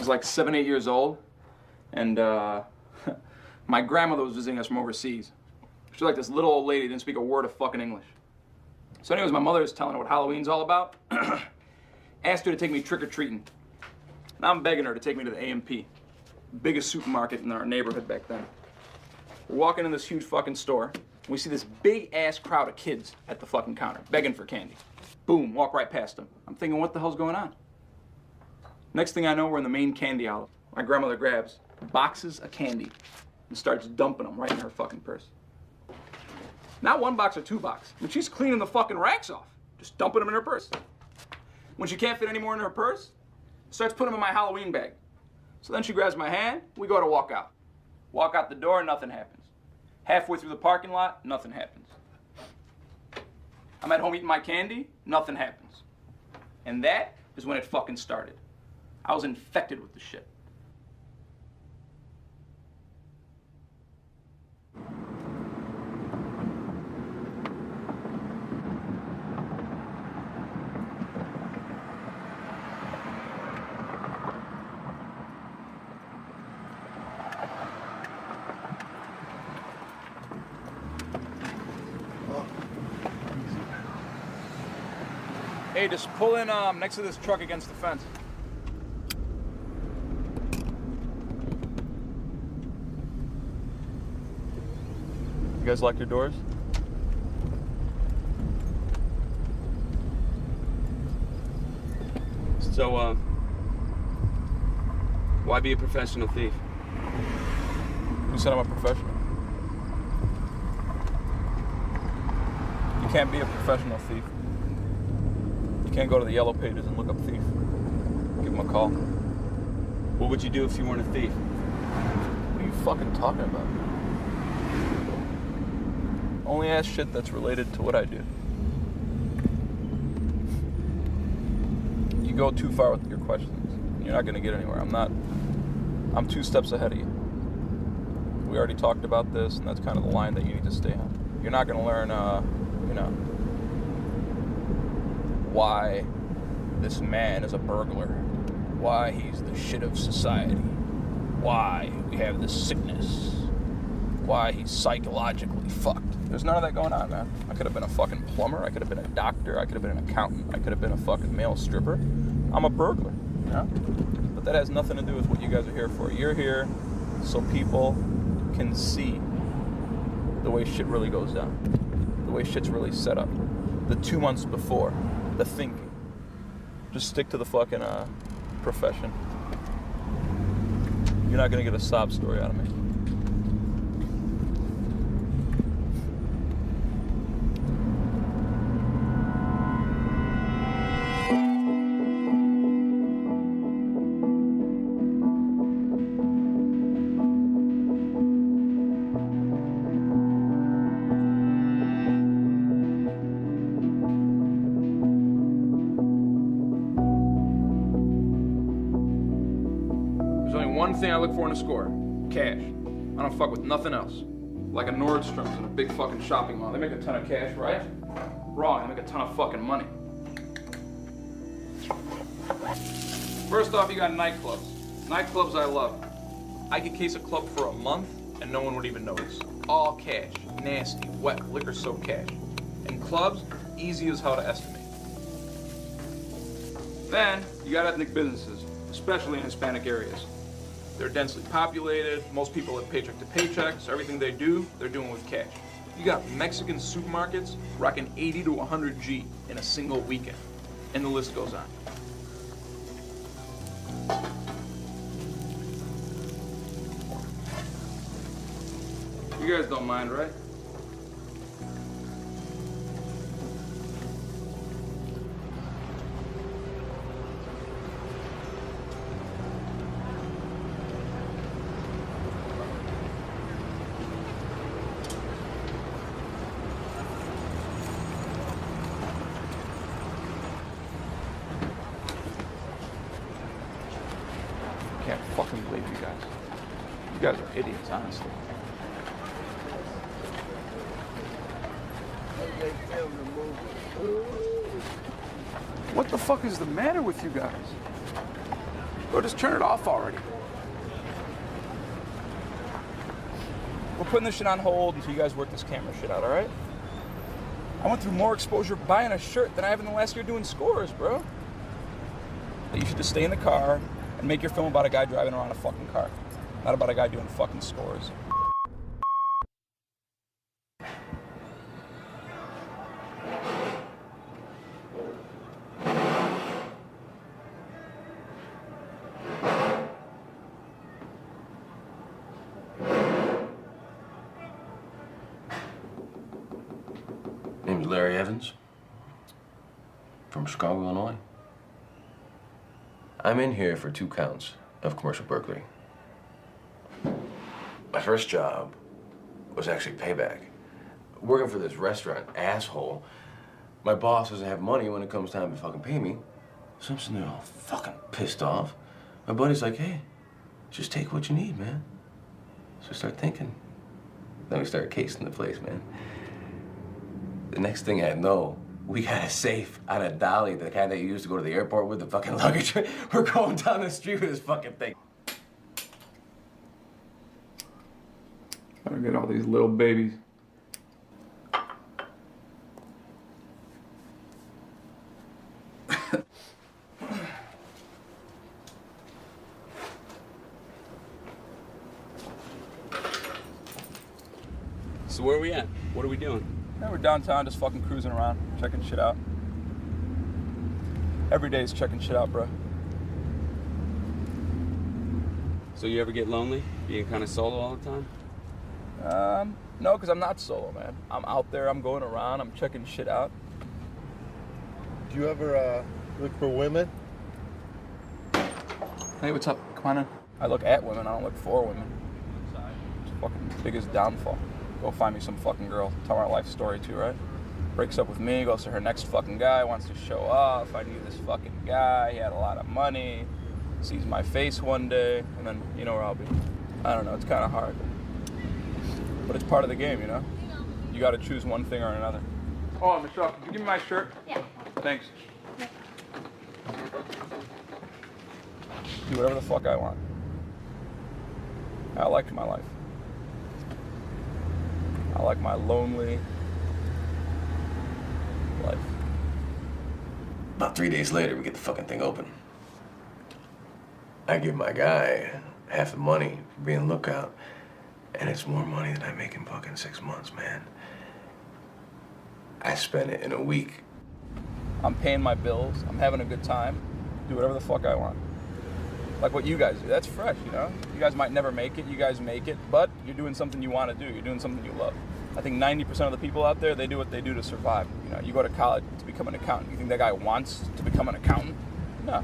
was like 7, 8 years old, and my grandmother was visiting us from overseas. She was like this little old lady, didn't speak a word of fucking English. So anyways, my mother is telling her what Halloween's all about. Asked her to take me trick-or-treating. Now I'm begging her to take me to the A&P, biggest supermarket in our neighborhood back then. We're walking in this huge fucking store. We see this big-ass crowd of kids at the fucking counter, begging for candy. Boom, walk right past them. I'm thinking, what the hell's going on? Next thing I know, we're in the main candy aisle. My grandmother grabs boxes of candy and starts dumping them right in her fucking purse. Not 1 box or 2 boxes. When she's cleaning the fucking racks off, just dumping them in her purse. When she can't fit any more in her purse, starts putting them in my Halloween bag. So then she grabs my hand, we go to walk out. Walk out the door, nothing happens. Halfway through the parking lot, nothing happens. I'm at home eating my candy, nothing happens. And that is when it fucking started. I was infected with the shit. Hey, just pull in next to this truck against the fence. You guys lock your doors? So, why be a professional thief? Who said I'm a professional? You can't be a professional thief. You can't go to the yellow pages and look up thief. Give them a call. What would you do if you weren't a thief? What are you fucking talking about? Only ask shit that's related to what I do. You go too far with your questions. You're not gonna get anywhere. I'm 2 steps ahead of you. We already talked about this, and that's kind of the line that you need to stay on. You're not gonna learn, why this man is a burglar, why he's the shit of society, why we have this sickness, why he's psychologically fucked. There's none of that going on, man. I could have been a fucking plumber, I could have been a doctor, I could have been an accountant, I could have been a fucking male stripper. I'm a burglar, you know? But that has nothing to do with what you guys are here for. You're here so people can see the way shit really goes down, the way shit's really set up. The 2 months before, the thinking. Just stick to the fucking profession. You're not gonna get a sob story out of me. One thing I look for in a score, cash. I don't fuck with nothing else. Like a Nordstrom's in a big fucking shopping mall. They make a ton of cash, right? Wrong, they make a ton of fucking money. First off, you got nightclubs. Nightclubs I love. I could case a club for a month and no one would even notice. All cash, nasty, wet, liquor-soaked cash. And clubs, easy as hell to estimate. Then, you got ethnic businesses, especially in Hispanic areas. They're densely populated, most people live paycheck to paycheck, so everything they do, they're doing with cash. You got Mexican supermarkets rocking 80 to 100 G in a single weekend, and the list goes on. You guys don't mind, right? I can't fucking believe you guys. You guys are idiots, honestly. What the fuck is the matter with you guys? Bro, just turn it off already. We're putting this shit on hold until you guys work this camera shit out, all right? I went through more exposure buying a shirt than I have in the last year doing scores, bro. You should just stay in the car and make your film about a guy driving around a fucking car, not about a guy doing fucking scores. Name's Larry Evans, from Chicago, Illinois. I'm in here for 2 counts of commercial burglary. My first job was actually payback. Working for this restaurant asshole. My boss doesn't have money when it comes time to fucking pay me. So I'm sitting there all fucking pissed off. My buddy's like, hey, just take what you need, man. So I start thinking. Then we start casing the place, man. The next thing I know, we got a safe out of Dolly, the guy that you used to go to the airport with, the fucking luggage. We're going down the street with this fucking thing. I don't get all these little babies. So where are we at? What are we doing? Yeah, we're downtown just fucking cruising around, checking shit out. Every day is checking shit out, bro. So you ever get lonely? Being kind of solo all the time? No, because I'm not solo, man. I'm out there, I'm going around, I'm checking shit out. Do you ever look for women? Hey, what's up? Come on in. I look at women, I don't look for women. It's fucking biggest downfall. Go find me some fucking girl. Tell her my life story too, right? Breaks up with me, goes to her next fucking guy, wants to show off. I knew this fucking guy, he had a lot of money, sees my face one day, and then you know where I'll be. I don't know, it's kind of hard. But it's part of the game, you know? You gotta choose one thing or another. Oh, Michelle, could you give me my shirt? Yeah. Thanks. Do whatever the fuck I want. I like my life. I like my lonely life. About 3 days later, we get the fucking thing open. I give my guy half the money for being lookout, and it's more money than I make in fucking 6 months, man. I spent it in a week. I'm paying my bills. I'm having a good time. Do whatever the fuck I want. Like what you guys do. That's fresh, you know? You guys might never make it. You guys make it. But you're doing something you want to do. You're doing something you love. I think 90% of the people out there, they do what they do to survive. You know, you go to college to become an accountant. You think that guy wants to become an accountant? No.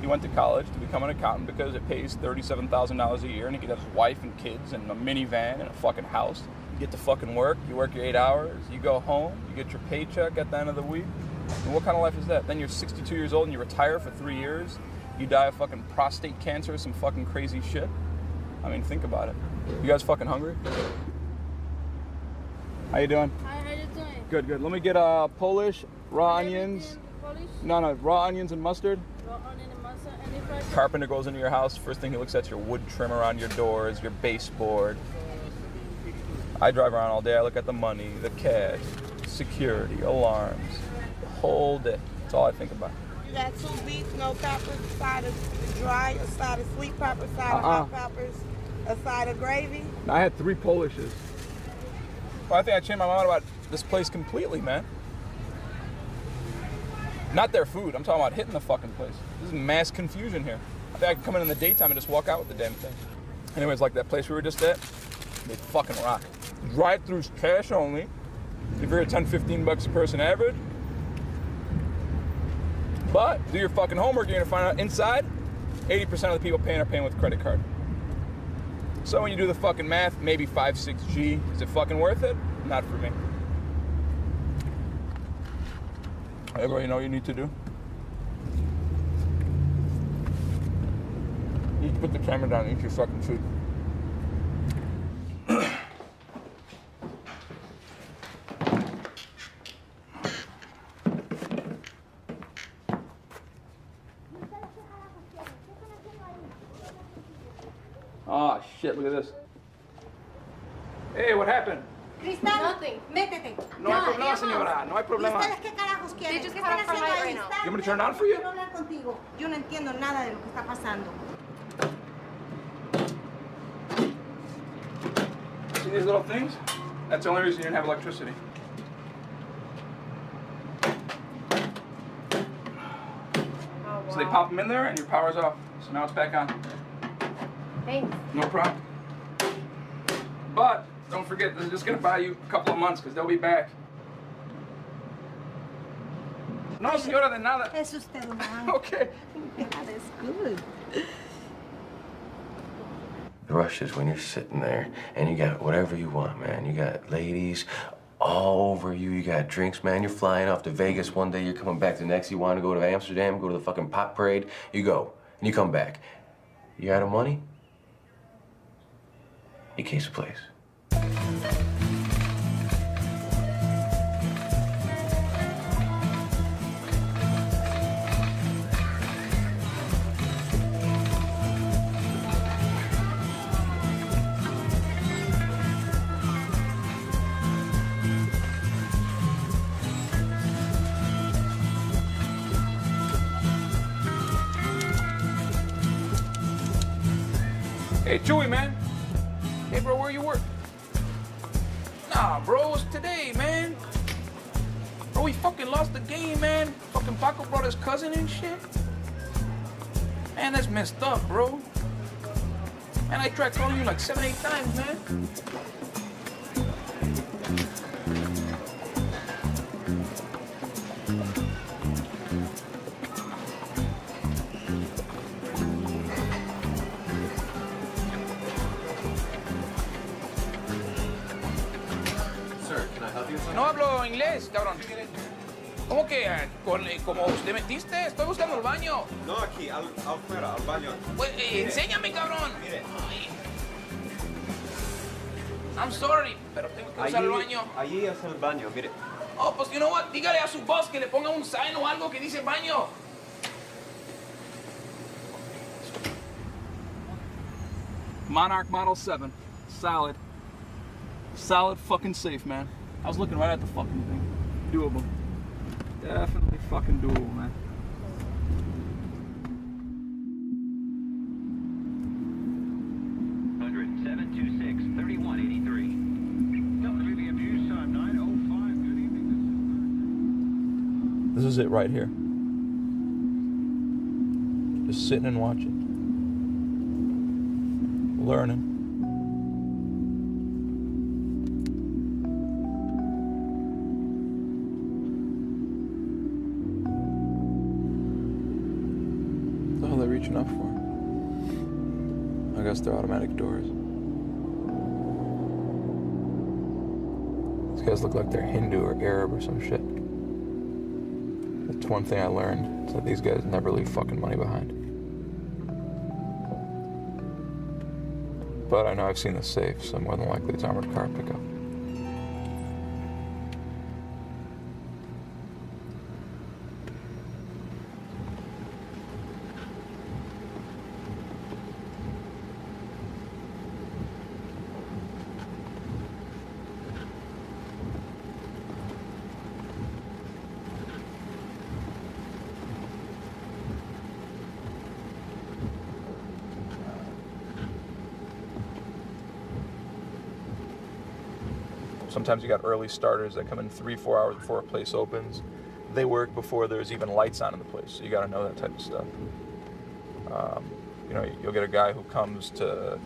He went to college to become an accountant because it pays $37,000 a year and he could have his wife and kids and a minivan and a fucking house. You get to fucking work. You work your 8 hours. You go home. You get your paycheck at the end of the week. And what kind of life is that? Then you're 62 years old and you retire for 3 years. You die of fucking prostate cancer, some fucking crazy shit. I mean, think about it. You guys fucking hungry? How you doing? How are you doing? Good, good. Let me get Polish, raw onions. Polish? No, raw onions and mustard. Raw onion and mustard. Any fries? Carpenter goes into your house. First thing he looks at is your wood trim around your doors, your baseboard. I drive around all day. I look at the money, the cash, security, alarms, the whole day. That's all I think about. You got 2 beets, no peppers, a side of dry, a side of sweet pepper, a side of hot peppers, a side of gravy. I had 3 Polishes. Well, I think I changed my mind about this place completely, man. Not their food. I'm talking about hitting the fucking place. This is mass confusion here. I think I can come in the daytime and just walk out with the damn thing. Anyways, like that place we were just at, they fucking rock. Drive-throughs cash only. If you're at 10, 15 bucks a person average. But do your fucking homework, you're gonna find out inside, 80% of the people paying are paying with credit card. So when you do the fucking math, maybe 5, 6G. Is it fucking worth it? Not for me. Everybody know what you need to do? You put the camera down and eat your fucking food. shit, look at this. Hey, what happened? Cristal, Nothing. métete. No hay problema, señora. No hay problema. Cristales, ¿qué carajos quieren? just ¿Qué got están off our haciendo light ahí? right now. You want me to turn it on for you? Quiero hablar contigo. Yo no entiendo nada de lo que está pasando. See these little things? That's the only reason you didn't have electricity. So they pop them in there and your power's off. So now it's back on. Thanks. No problem. But don't forget, this is just gonna buy you a couple of months because they'll be back. No, señora, de nada. Es usted un ángel. Okay. God, it's good. The rush is when you're sitting there and you got whatever you want, man. You got ladies all over you. You got drinks, man. You're flying off to Vegas one day. You're coming back the next. You want to go to Amsterdam, go to the fucking pop parade. You go and you come back. You out of money? You case the place. Hey, Chewy, man. Hey, bro, where you work? Nah, bro, it's today, man. Bro, we fucking lost the game, man. Fucking Paco brought his cousin and shit. Man, that's messed up, bro. Man, I tried calling you like 7, 8 times, man. No hablo inglés, cabrón. ¿Cómo que como usted metiste? Estoy buscando el baño. No, aquí, afuera, al baño. Pues, enséñame, cabrón. Mire. Ay. I'm sorry, pero tengo que usar el baño. Allí es el baño, mire. Oh, pues, you know what? Dígale a su boss que le ponga un sign o algo que dice baño. Monarch Model 7. Solid. Solid fucking safe, man. I was looking right at the fucking thing. Doable. Definitely fucking doable, man. This is it right here. Just sitting and watching. Learning. What the hell are they reaching up for? I guess they're automatic doors. These guys look like they're Hindu or Arab or some shit. That's one thing I learned, is that these guys never leave fucking money behind. But I know I've seen the safe, so more than likely it's armored car pickup. Sometimes you got early starters that come in 3-4 hours before a place opens. They work before there's even lights on in the place, so you got to know that type of stuff. You know, you'll get a guy who comes to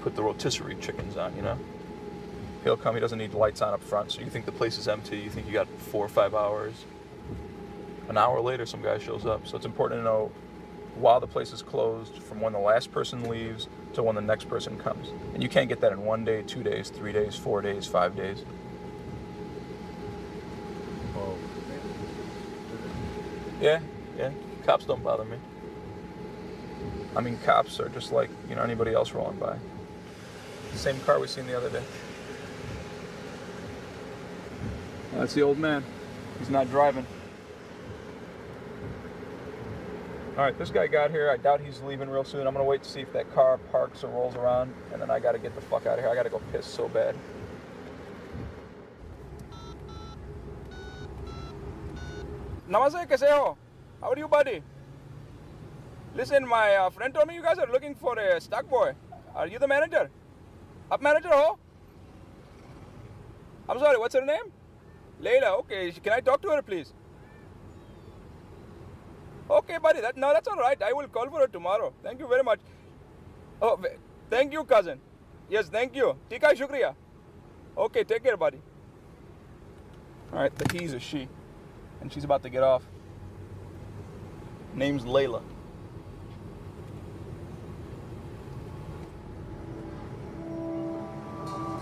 put the rotisserie chickens on, you know? He'll come, he doesn't need lights on up front, so you think the place is empty, you think you got 4 or 5 hours. An hour later, some guy shows up, so it's important to know while the place is closed, from when the last person leaves to when the next person comes. And you can't get that in 1 day, 2 days, 3 days, 4 days, 5 days. Oh. Yeah. Cops don't bother me. I mean, cops are just like, you know, anybody else rolling by. Same car we seen the other day. That's the old man. He's not driving. All right, this guy got here. I doubt he's leaving real soon. I'm gonna wait to see if that car parks or rolls around, and then I gotta get the fuck out of here. I gotta go piss so bad. Namaste, kaise ho? How are you, buddy? Listen, my friend told me you guys are looking for a stock boy. Are you the manager? Up manager ho? I'm sorry, what's her name? Layla, okay. Can I talk to her, please? Okay, buddy, that's all right. I will call for her tomorrow. Thank you very much. Oh, thank you, cousin. Yes, thank you. Tika shukriya. Okay, take care, buddy. All right, he's a she, and she's about to get off. Name's Layla.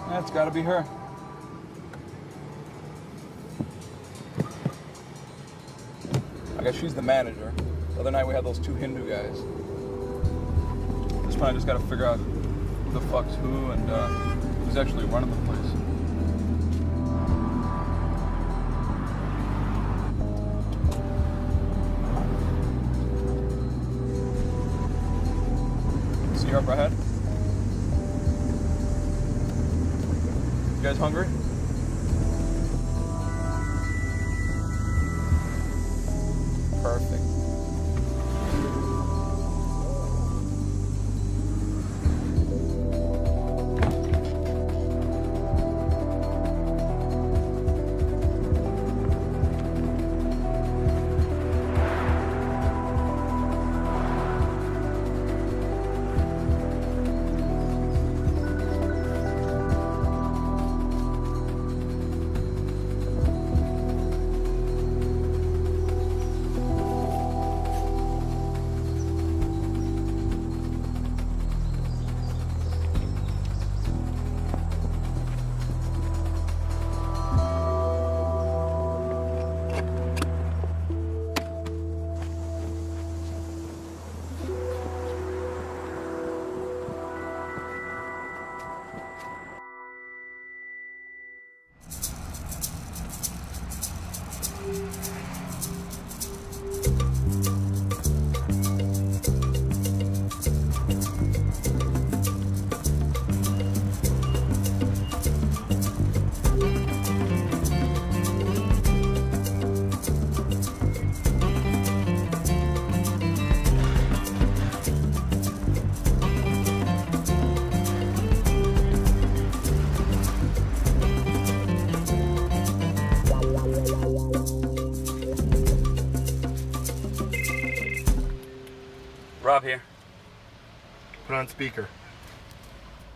That's gotta be her. I guess she's the manager. The other night we had those two Hindu guys. This one I just gotta figure out who the fuck's who and who's actually running the place. See her up ahead? You guys hungry? Perfect. Rob here. Put on speaker.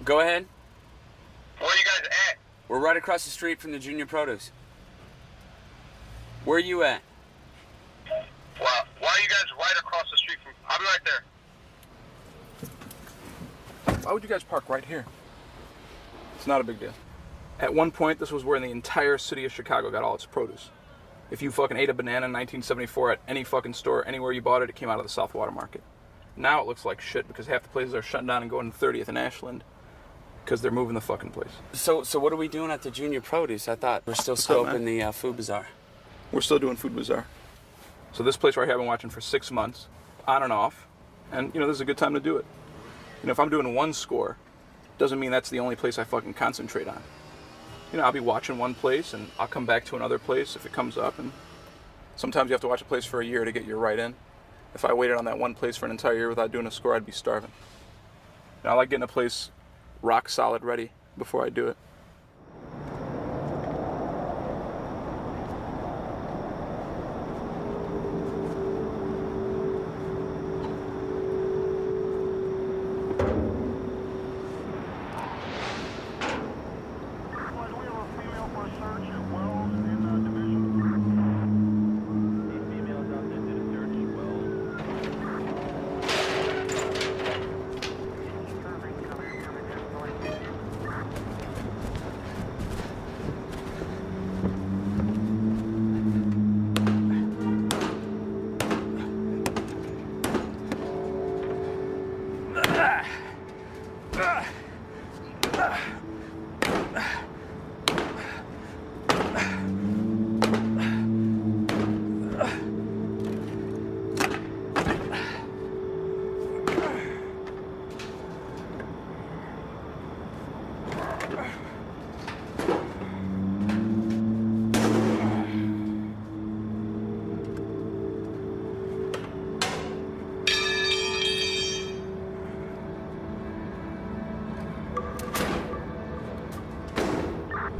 Go ahead. Where are you guys at? We're right across the street from the Junior Produce. Where are you at? Why are you guys right across the street from... I'll be right there. Why would you guys park right here? It's not a big deal. At one point, this was where the entire city of Chicago got all its produce. If you fucking ate a banana in 1974 at any fucking store, anywhere you bought it, it came out of the South Water Market. Now it looks like shit because half the places are shutting down and going to 30th and Ashland because they're moving the fucking place. So what are we doing at the Junior Produce? I thought we're still scoping the food bazaar. We're still doing food bazaar. So this place right here I've been watching for 6 months, on and off, and you know, this is a good time to do it. You know, if I'm doing one score, doesn't mean that's the only place I fucking concentrate on. You know, I'll be watching one place and I'll come back to another place if it comes up, and sometimes you have to watch a place for a year to get your right in. If I waited on that one place for an entire year without doing a score, I'd be starving. And I like getting a place rock solid ready before I do it.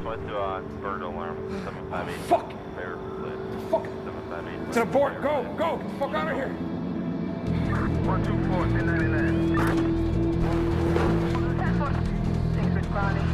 went to burglar alarm. 758. Fuck! Fair lit. Fuck! 758. To the board. Go! Go! Get the fuck out of here! 124, 1099. Thanks, responding.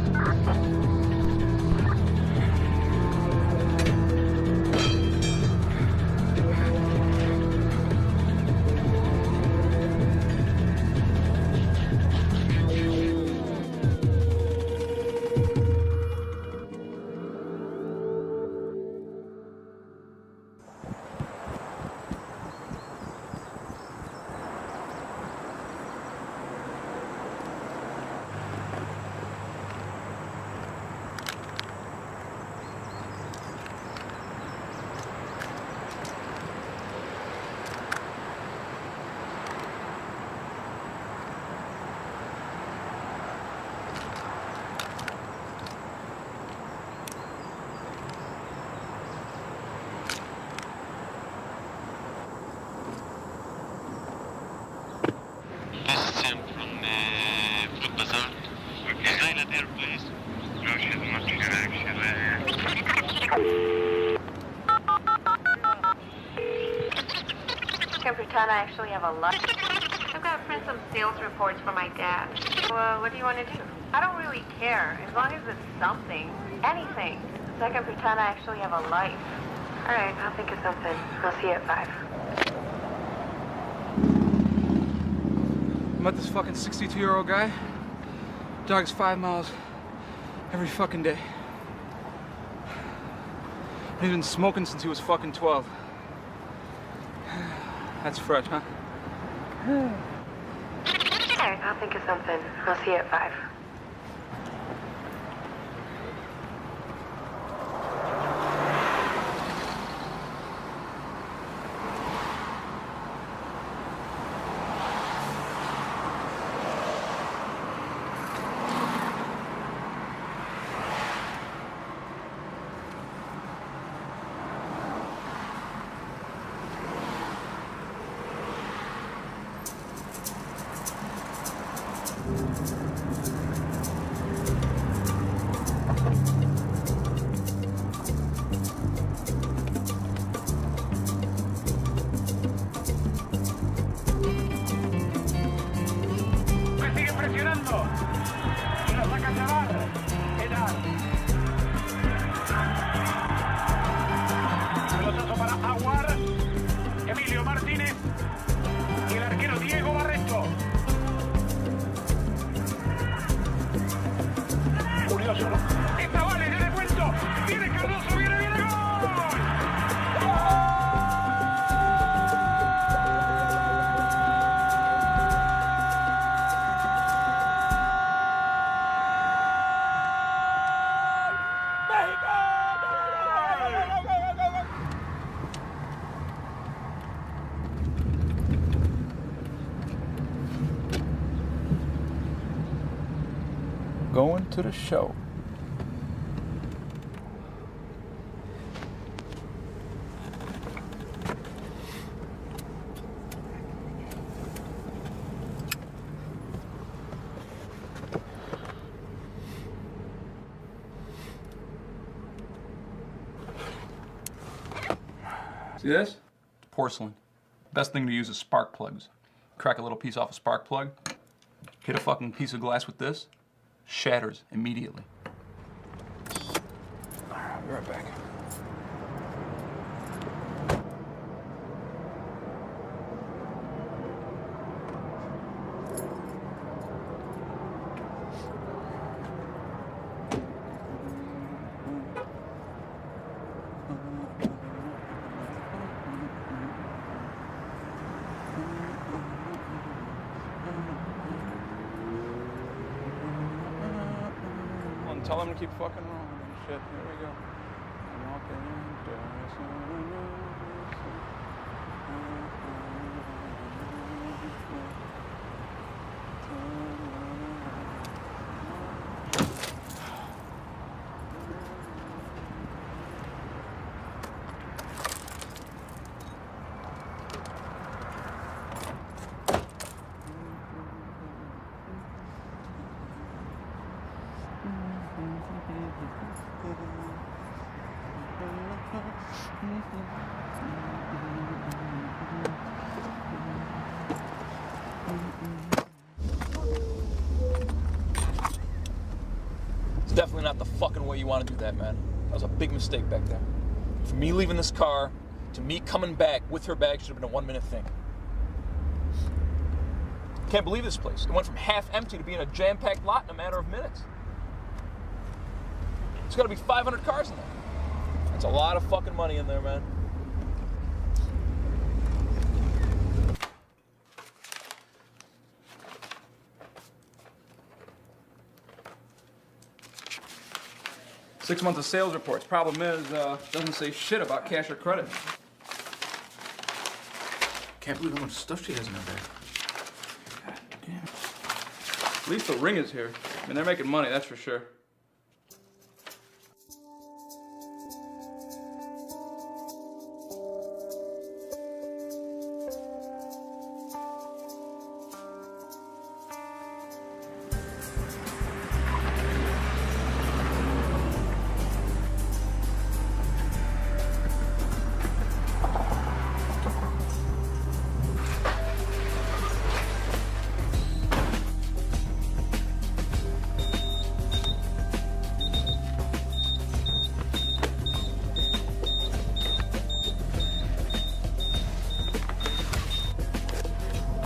I actually have a lot. I've got to print some sales reports for my dad. Well, what do you want to do? I don't really care, as long as it's something, anything. So I can pretend I actually have a life. All right, I'll think of something. I'll see you at 5. I met this fucking 62-year-old guy. Jogs 5 miles every fucking day. He's been smoking since he was fucking 12. That's fresh, huh? Alright, I'll think of something. I'll see you at 5. Going to the show. See this? Porcelain. Best thing to use is spark plugs. Crack a little piece off a spark plug, hit a fucking piece of glass with this, shatters immediately. All right, I'll be right back. Tell them to keep fucking rolling and shit. Here we go. I'm walking into It's definitely not the fucking way you want to do that, man. That was a big mistake back there. From me leaving this car to me coming back with her bag should have been a 1-minute thing. Can't believe this place. It went from half empty to being a jam-packed lot in a matter of minutes. There's got to be 500 cars in there. That's a lot of fucking money in there, man. Six months of sales reports. Problem is, doesn't say shit about cash or credit. Can't believe how much stuff she has in her bag. God damn. At least the ring is here. I mean, they're making money, that's for sure.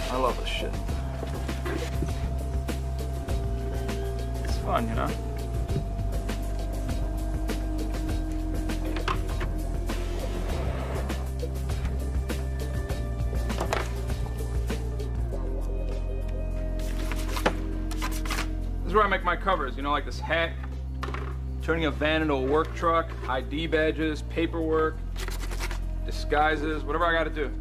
I love this shit. It's fun, you know? This is where I make my covers, you know, like this hat, turning a van into a work truck, ID badges, paperwork, disguises, whatever I gotta do.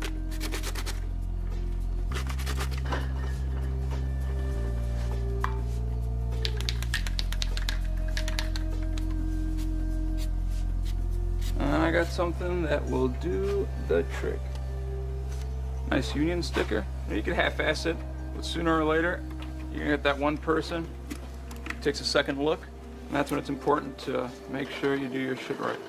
I got something that will do the trick. Nice union sticker. You can half-ass it, but sooner or later, you're gonna get that one person who takes a second look, and that's when it's important to make sure you do your shit right.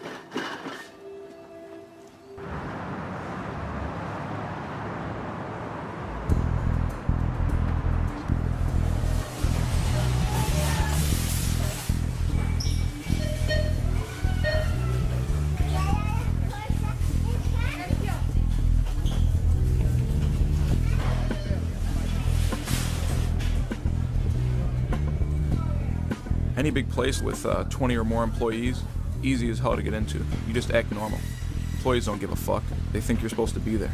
Any big place with 20 or more employees, easy as hell to get into. You just act normal. Employees don't give a fuck. They think you're supposed to be there.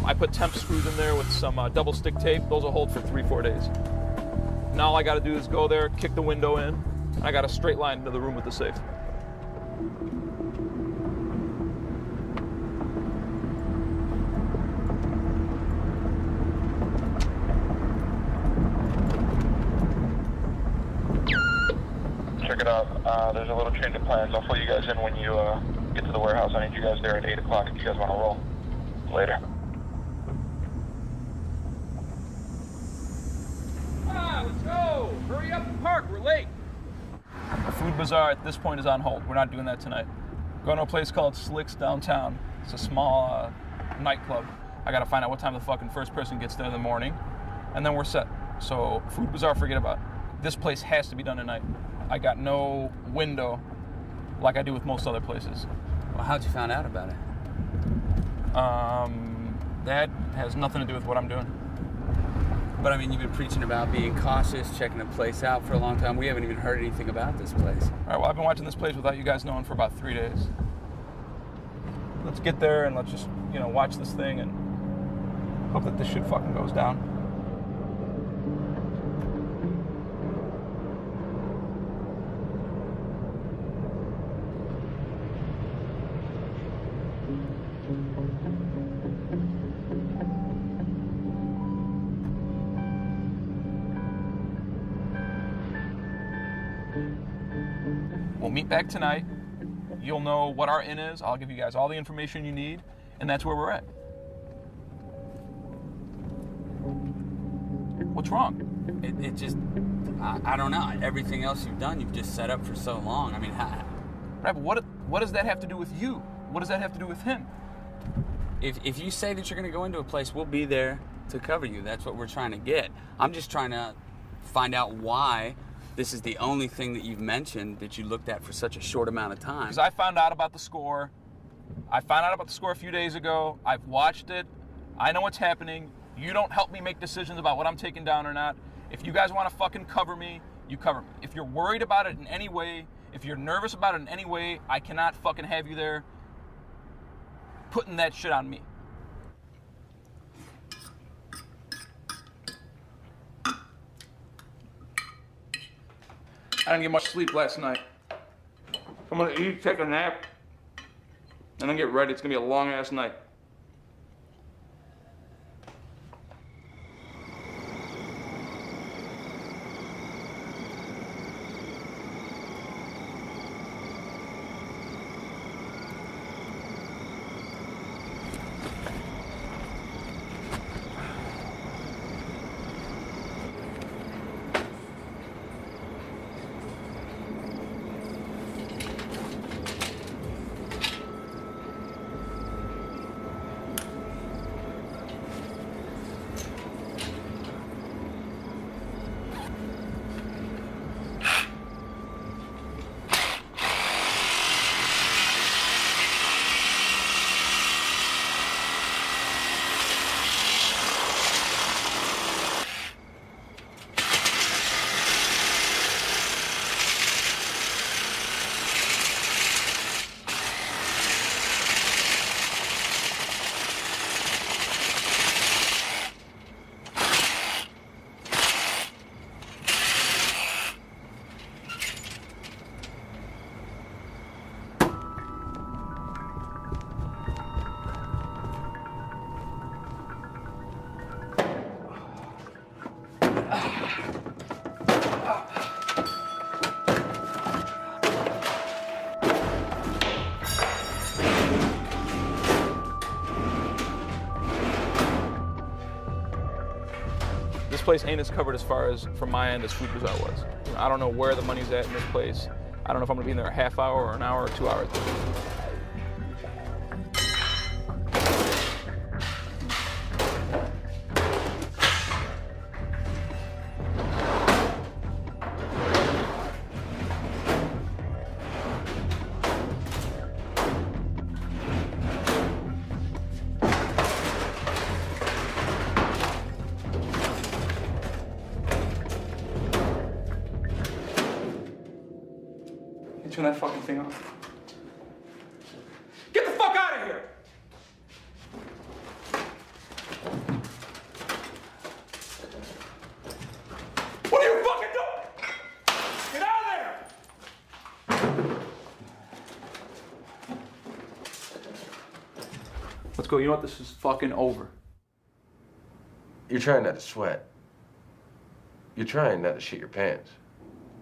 I put temp screws in there with some double stick tape. Those will hold for 3-4 days. Now all I gotta do is go there, kick the window in, and I got a straight line into the room with the safe. Check it out. There's a little change of plans. I'll fill you guys in when you get to the warehouse. I need you guys there at 8 o'clock if you guys want to roll. Later. Let's go! Hurry up and park, we're late. The food bazaar at this point is on hold. We're not doing that tonight. Going to a place called Slick's downtown. It's a small nightclub. I gotta find out what time the fucking first person gets there in the morning, and then we're set. So food bazaar, forget about it. This place has to be done tonight. I got no window like I do with most other places. Well, how'd you find out about it? That has nothing to do with what I'm doing. But I mean, you've been preaching about being cautious, checking the place out for a long time. We haven't even heard anything about this place. All right, well, I've been watching this place without you guys knowing for about 3 days. Let's get there and let's just, you know, watch this thing and hope that this shit fucking goes down. meet back tonight. You'll know what our in is. I'll give you guys all the information you need, and that's where we're at. What's wrong? It just, I don't know. Everything else you've done, you've just set up for so long. I mean, Right, but what does that have to do with you? What does that have to do with him? If you say that you're going to go into a place, we'll be there to cover you. That's what we're trying to get. I'm just trying to find out why this is the only thing that you've mentioned that you looked at for such a short amount of time. Because I found out about the score. I found out about the score a few days ago. I've watched it. I know what's happening. You don't help me make decisions about what I'm taking down or not. If you guys want to fucking cover me, you cover me. If you're worried about it in any way, if you're nervous about it in any way, I cannot fucking have you there putting that shit on me. I didn't get much sleep last night. I'm gonna eat, take a nap, and then get ready. It's gonna be a long ass night. This place ain't as covered as far as, from my end, as Sweepers I was. I don't know where the money's at in this place. I don't know if I'm gonna be in there a half hour or an hour or 2 hours. Turn that fucking thing off. Get the fuck out of here! What are you fucking doing? Get out of there! Let's go. You know what? This is fucking over. You're trying not to sweat. You're trying not to shit your pants.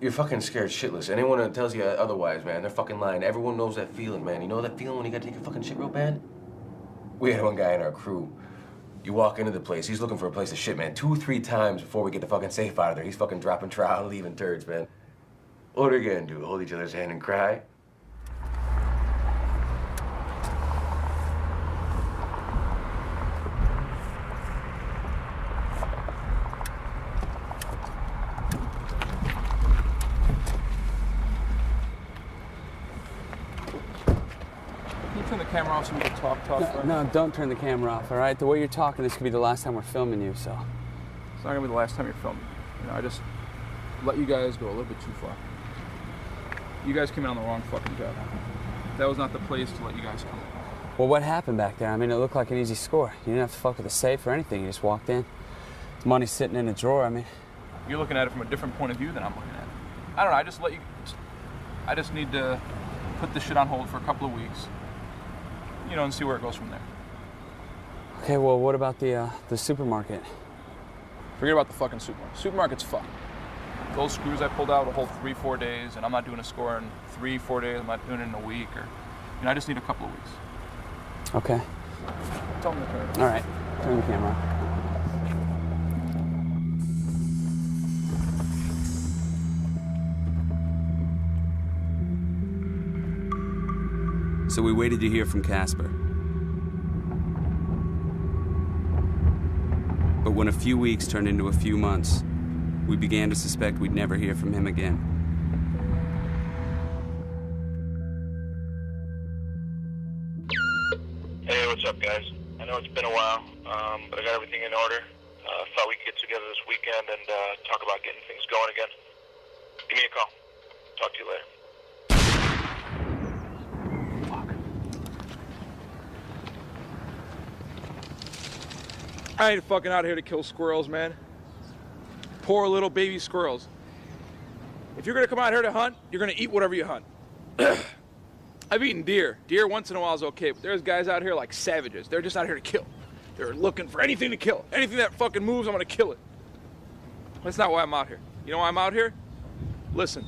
You're fucking scared shitless. Anyone that tells you otherwise, man, they're fucking lying. Everyone knows that feeling, man. You know that feeling when you gotta take a fucking shit real bad? We had one guy in our crew. You walk into the place, he's looking for a place to shit, man. 2-3 times before we get the fucking safe out of there. He's fucking dropping trowel, leaving turds, man. What are we gonna do? Hold each other's hand and cry? Turn the camera off so we can talk. No, don't turn the camera off, all right? The way you're talking, this could be the last time we're filming you, so. It's not gonna be the last time you're filming. You know, I just let you guys go a little bit too far. You guys came in on the wrong fucking job. That was not the place to let you guys come in. Well, what happened back there? I mean, it looked like an easy score. You didn't have to fuck with the safe or anything. You just walked in. Money's sitting in a drawer, I mean. You're looking at it from a different point of view than I'm looking at it. I don't know, I just need to put this shit on hold for a couple of weeks. You know, and see where it goes from there. Okay, well, what about the supermarket? Forget about the fucking supermarket. Supermarket's fucked. Those screws I pulled out a whole 3-4 days, and I'm not doing a score in 3-4 days. I'm not doing it in a week, or I just need a couple of weeks. Okay. Tell them to turn it. All right. Turn the camera. So we waited to hear from Kaspar. But when a few weeks turned into a few months, we began to suspect we'd never hear from him again. Hey, what's up, guys? I know it's been a while, but I got everything in order. Thought we could get together this weekend and talk about getting things going again. Give me a call. Talk to you later. I ain't fucking out here to kill squirrels, man. Poor little baby squirrels. If you're gonna come out here to hunt, you're gonna eat whatever you hunt. I've eaten deer. Deer once in a while is okay, but there's guys out here like savages. They're just out here to kill. They're looking for anything to kill. Anything that fucking moves, I'm gonna kill it. That's not why I'm out here. You know why I'm out here? Listen.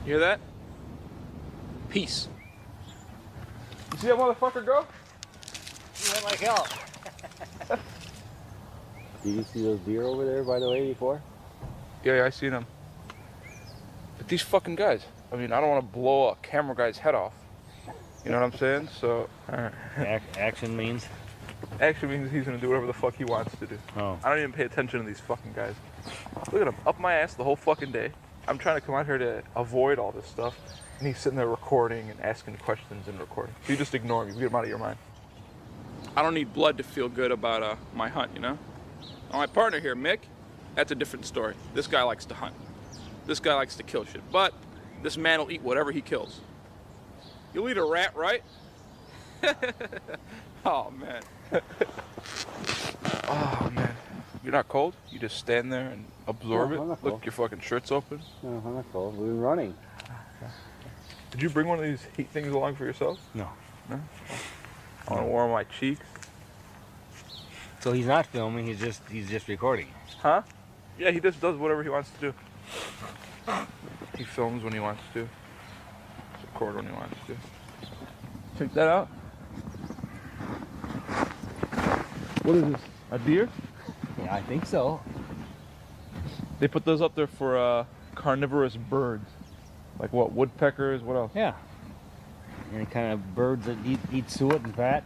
You hear that? Peace. You see that motherfucker go? You went like hell. Did you see those deer over there by the way before? Yeah, I seen them. But these fucking guys, I mean, I don't want to blow a camera guy's head off. You know what I'm saying? So, Action means? Action means he's gonna do whatever the fuck he wants to do. Oh. I don't even pay attention to these fucking guys. Look at him, up my ass the whole fucking day. I'm trying to come out here to avoid all this stuff. And he's sitting there recording and asking questions and recording. You just ignore him, you get him out of your mind. I don't need blood to feel good about my hunt, you know? Now, my partner here, Mick, that's a different story. This guy likes to hunt. This guy likes to kill shit. But this man will eat whatever he kills. You'll eat a rat, right? Oh, man. Oh, man. You're not cold? You just stand there and absorb it? Look, your fucking shirt's open. No, I'm not cold. We've been running. Did you bring one of these heat things along for yourself? No. No? I want to warm my cheeks. So he's not filming, he's just recording. Huh? Yeah, he just does whatever he wants to do. He films when he wants to. Record when he wants to. Check that out. What is this? A deer? Yeah, I think so. They put those up there for carnivorous birds. Like what? Woodpeckers? What else? Yeah. Any kind of birds that eat suet and fat.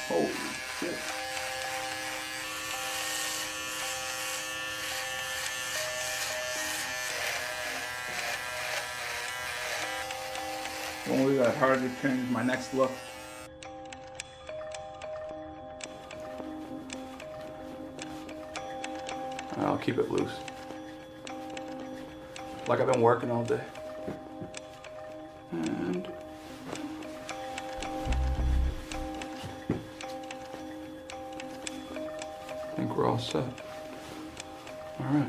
Holy shit. Don't believe I've hardly changed my next look. I'll keep it loose. Like I've been working all day. And I think we're all set. All right.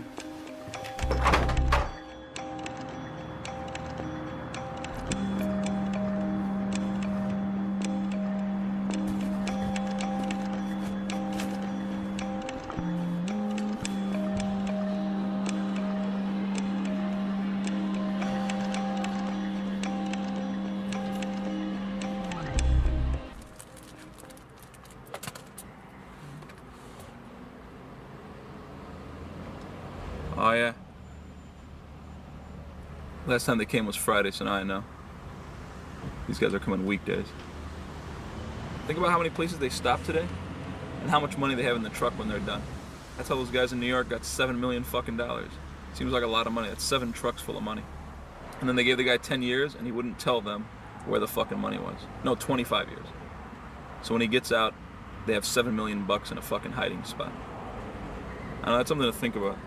Oh, yeah. Last time they came was Friday, so now I know. These guys are coming weekdays. Think about how many places they stopped today and how much money they have in the truck when they're done. That's how those guys in New York got $7 million fucking dollars. Seems like a lot of money. That's 7 trucks full of money. And then they gave the guy 10 years and he wouldn't tell them where the fucking money was. No, 25 years. So when he gets out, they have $7 million in a fucking hiding spot. I know, that's something to think about.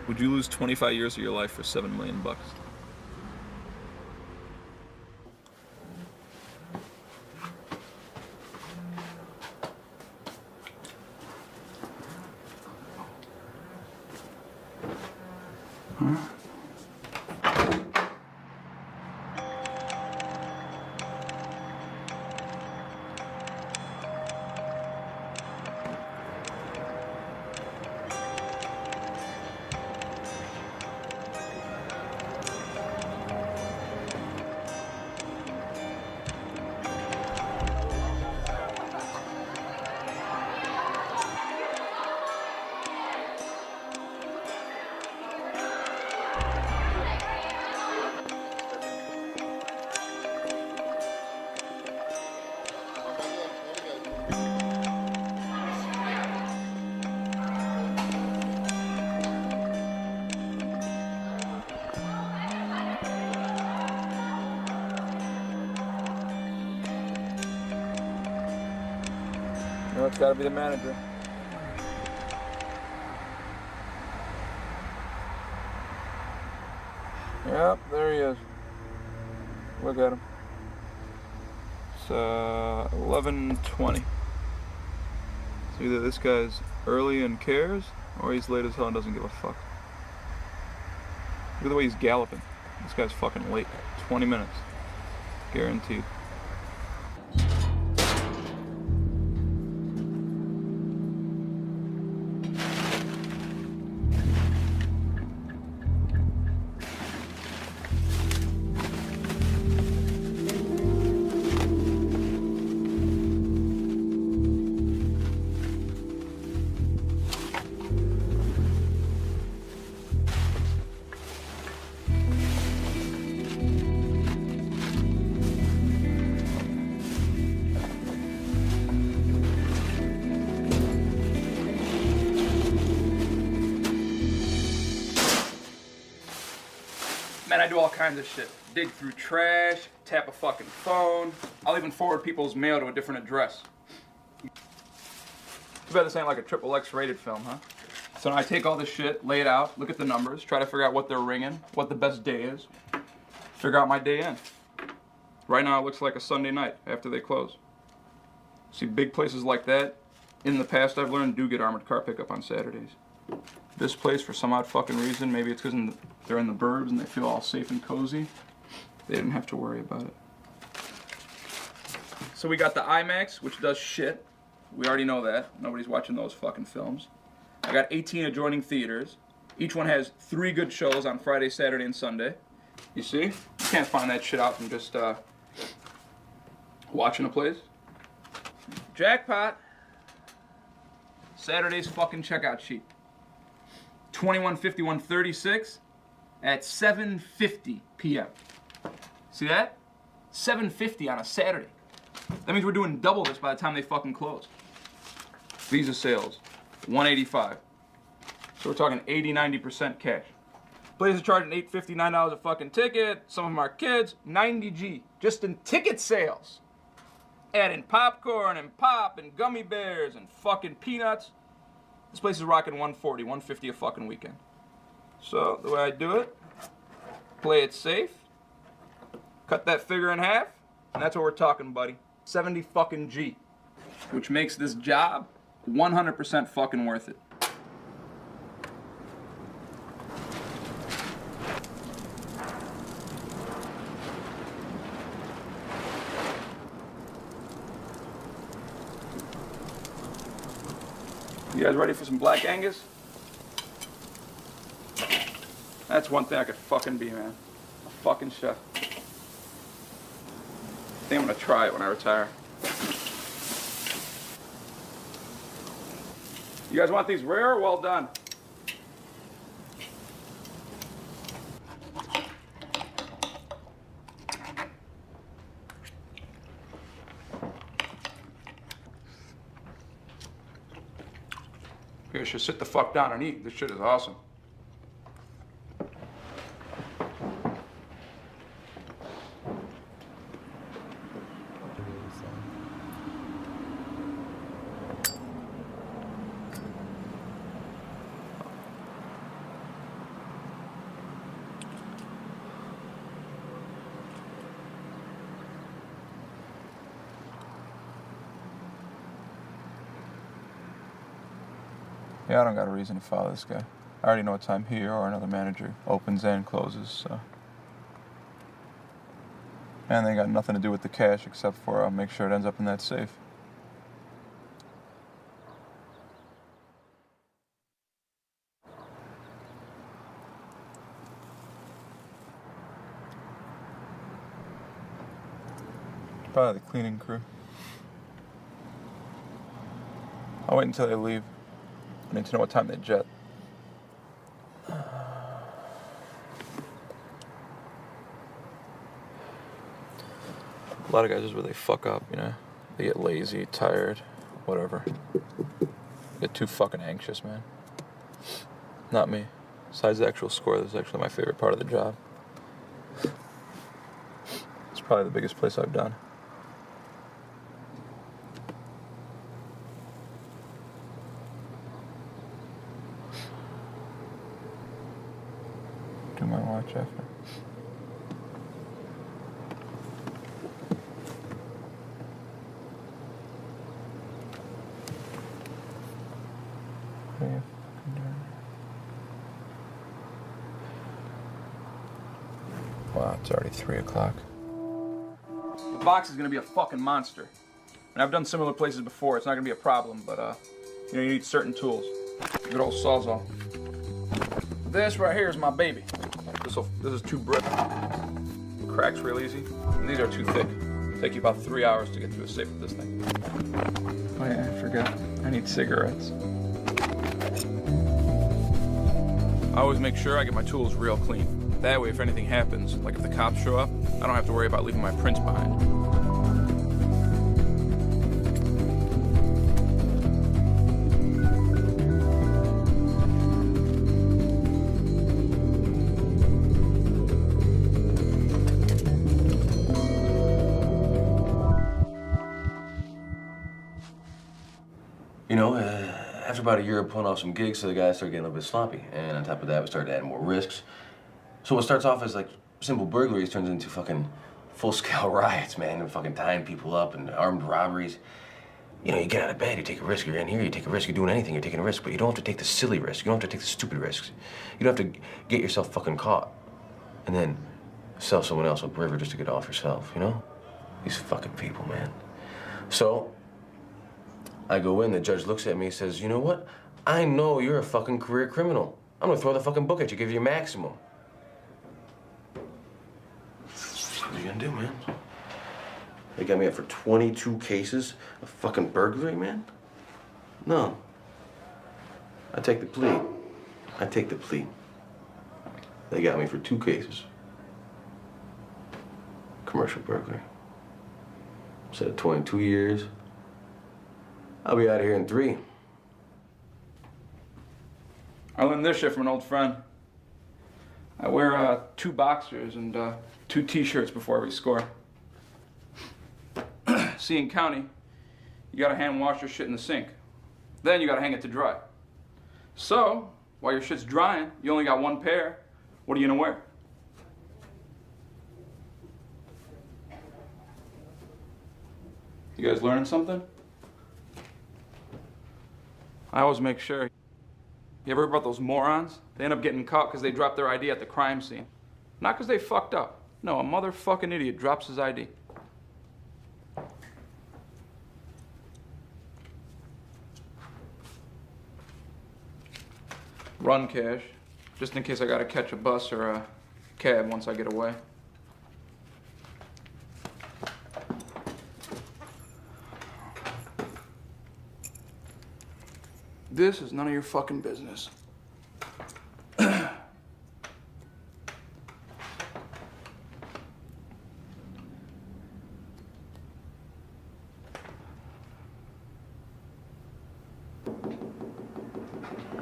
Would you lose 25 years of your life for $7 million? No, it's gotta be the manager. Yep, there he is. Look at him. It's 11:20. So either this guy's early and cares, or he's late as hell and doesn't give a fuck. Look at the way he's galloping. This guy's fucking late. 20 minutes. Guaranteed. Man, I do all kinds of shit. Dig through trash, tap a fucking phone. I'll even forward people's mail to a different address. Too bad this ain't like a XXX rated film, huh? So now I take all this shit, lay it out, look at the numbers, try to figure out what they're ringing, what the best day is, figure out my day in. Right now it looks like a Sunday night after they close. See, big places like that, in the past I've learned, do get armored car pickup on Saturdays. This place, for some odd fucking reason, maybe it's because they're in the burbs and they feel all safe and cozy, they didn't have to worry about it. So we got the IMAX, which does shit. We already know that. Nobody's watching those fucking films. I got 18 adjoining theaters. Each one has 3 good shows on Friday, Saturday, and Sunday. You see? You can't find that shit out from just watching a place. Jackpot. Saturday's fucking checkout sheet. 21:51:36 at 7:50 p.m. See that? 7:50 on a Saturday. That means we're doing double this by the time they fucking close. Visa sales, $185. So we're talking 80-90% cash. Places are charging $8.59 a fucking ticket. Some of them are kids. 90 G just in ticket sales. Add in popcorn and pop and gummy bears and fucking peanuts. This place is rocking 140, 150 a fucking weekend. So the way I do it, play it safe, cut that figure in half, and that's what we're talking, buddy. 70 fucking G, which makes this job 100% fucking worth it. You guys ready for some Black Angus? That's one thing I could fucking be, man. A fucking chef. I think I'm gonna try it when I retire. You guys want these rare or well done? You guys should sit the fuck down and eat. This shit is awesome. Yeah, I don't got a reason to follow this guy. I already know what time he or another manager opens and closes, so. And they got nothing to do with the cash except for make sure it ends up in that safe. Probably the cleaning crew. I'll wait until they leave. I need to know what time they jet. A lot of guys is where they fuck up, you know? They get lazy, tired, whatever. Get too fucking anxious, man. Not me. Besides the actual score, this is actually my favorite part of the job. It's probably the biggest place I've done. Do my watch after. Wow, it's already 3 o'clock. The box is gonna be a fucking monster. And I've done similar places before, it's not gonna be a problem, but you know, you need certain tools. Good old Sawzall. This right here is my baby. This is too brittle. Cracks real easy. And these are too thick. It'll take you about 3 hours to get through a safe with this thing. Oh yeah, I forgot. I need cigarettes. I always make sure I get my tools real clean. That way, if anything happens, like if the cops show up, I don't have to worry about leaving my prints behind. You know, after about a year of pulling off some gigs, so the guys started getting a little bit sloppy. And on top of that, we started adding more risks. So what starts off as like simple burglaries turns into fucking full-scale riots, man, and fucking tying people up and armed robberies. You know, you get out of bed, you take a risk, you're in here, you take a risk, you're doing anything, you're taking a risk, but you don't have to take the silly risk. You don't have to take the stupid risks. You don't have to get yourself fucking caught and then sell someone else a river just to get off yourself, you know? These fucking people, man. So, I go in, the judge looks at me and says, you know what? I know you're a fucking career criminal. I'm gonna throw the fucking book at you, give you your maximum. What are you gonna do, man? They got me up for 22 cases of fucking burglary, man? No. I take the plea. I take the plea. They got me for 2 cases. Commercial burglary. Instead of 22 years, I'll be out of here in 3. I learned this shit from an old friend. I wear 2 boxers and 2 t-shirts before every score. See, in county, you gotta hand wash your shit in the sink. Then you gotta hang it to dry. So, while your shit's drying, you only got 1 pair. What are you gonna wear? You guys learning something? I always make sure. You ever heard about those morons? They end up getting caught because they dropped their ID at the crime scene. Not because they fucked up. No, a motherfucking idiot drops his ID. Run cash, just in case I gotta catch a bus or a cab once I get away. This is none of your fucking business.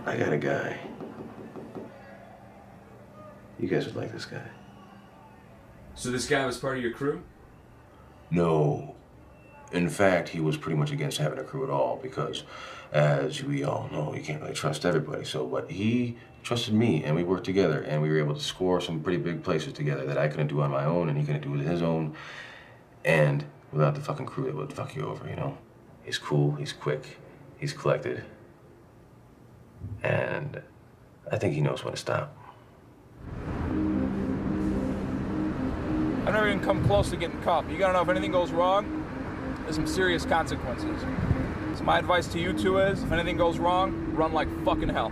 I got a guy. You guys would like this guy. So this guy was part of your crew? No. In fact, he was pretty much against having a crew at all because, as we all know, you can't really trust everybody. So, but he trusted me, and we worked together, and we were able to score some pretty big places together that I couldn't do on my own, and he couldn't do with his own, and without the fucking crew that would fuck you over, you know? He's cool, he's quick, he's collected, and I think he knows when to stop. I've never even come close to getting caught. You gotta know if anything goes wrong, there's some serious consequences. So my advice to you two is, if anything goes wrong, run like fucking hell.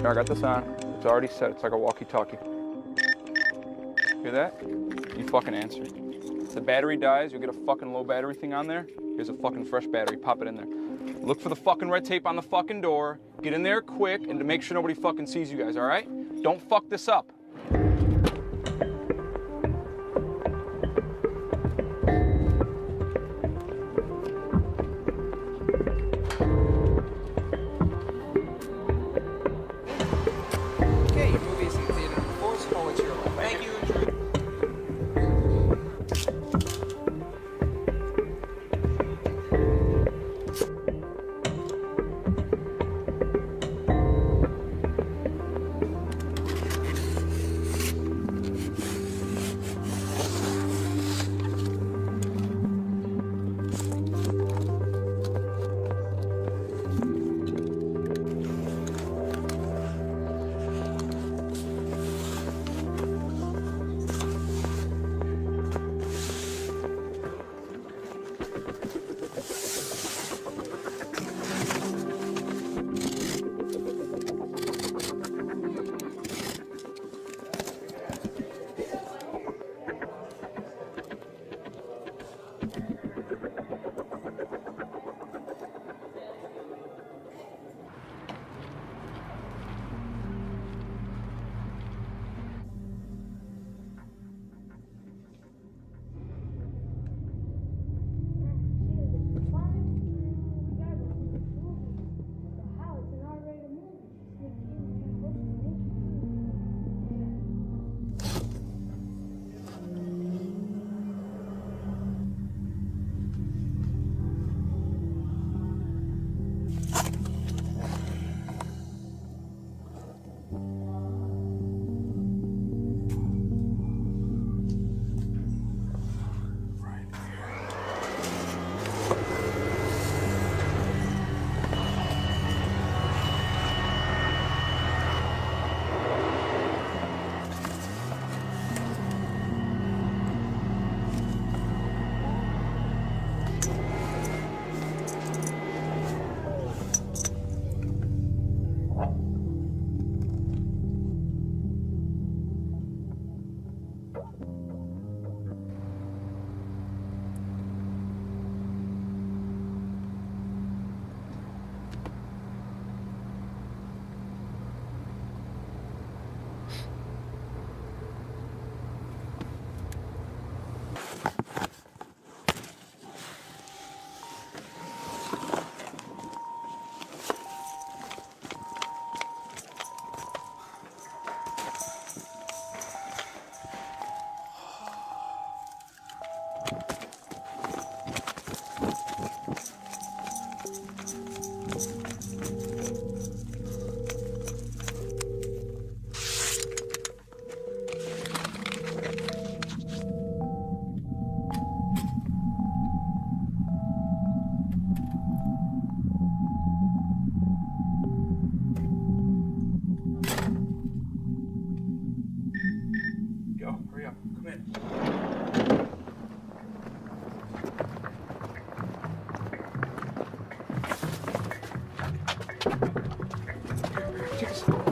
I got this on. It's already set. It's like a walkie-talkie. Hear that? You fucking answer. If the battery dies, you'll get a fucking low battery thing on there. Here's a fucking fresh battery. Pop it in there. Look for the fucking red tape on the fucking door. Get in there quick and to make sure nobody fucking sees you guys, all right? Don't fuck this up.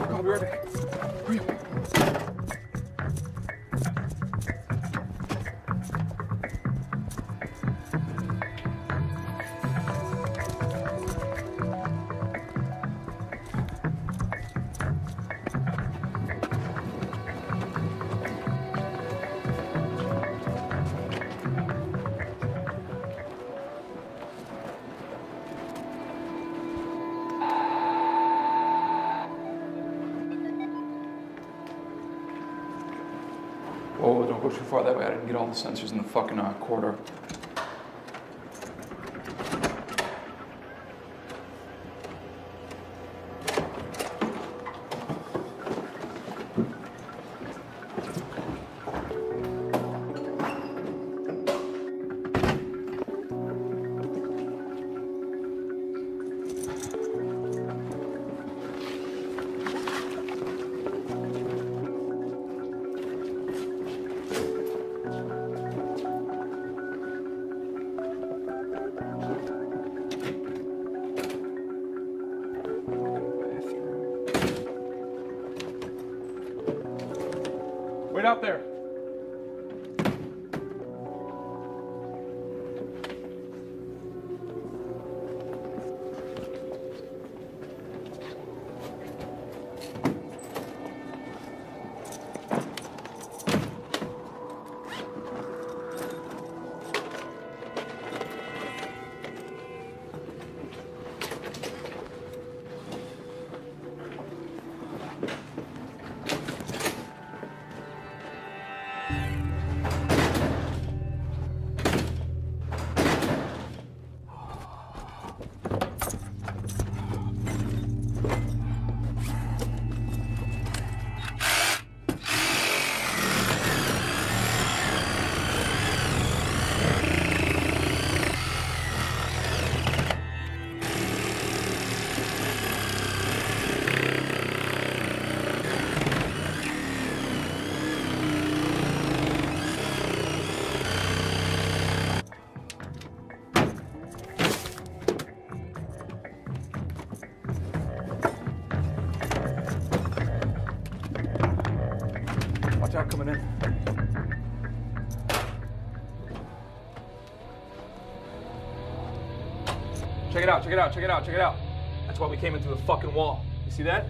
I'll be right back. Hurry up. Oh, don't go too far that way. I didn't get all the sensors in the fucking corridor. Wait out there. Watch out coming in. Check it out, check it out, check it out, check it out. That's why we came in through the fucking wall. You see that?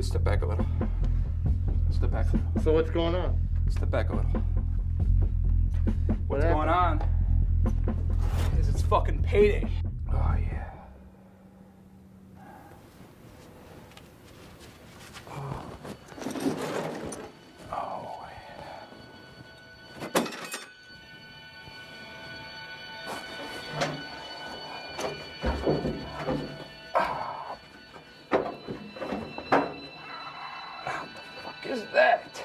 Step back a little. Step back a little. So what's going on? Step back a little. What's going on is it's fucking payday. Oh, yeah. Oh, is that?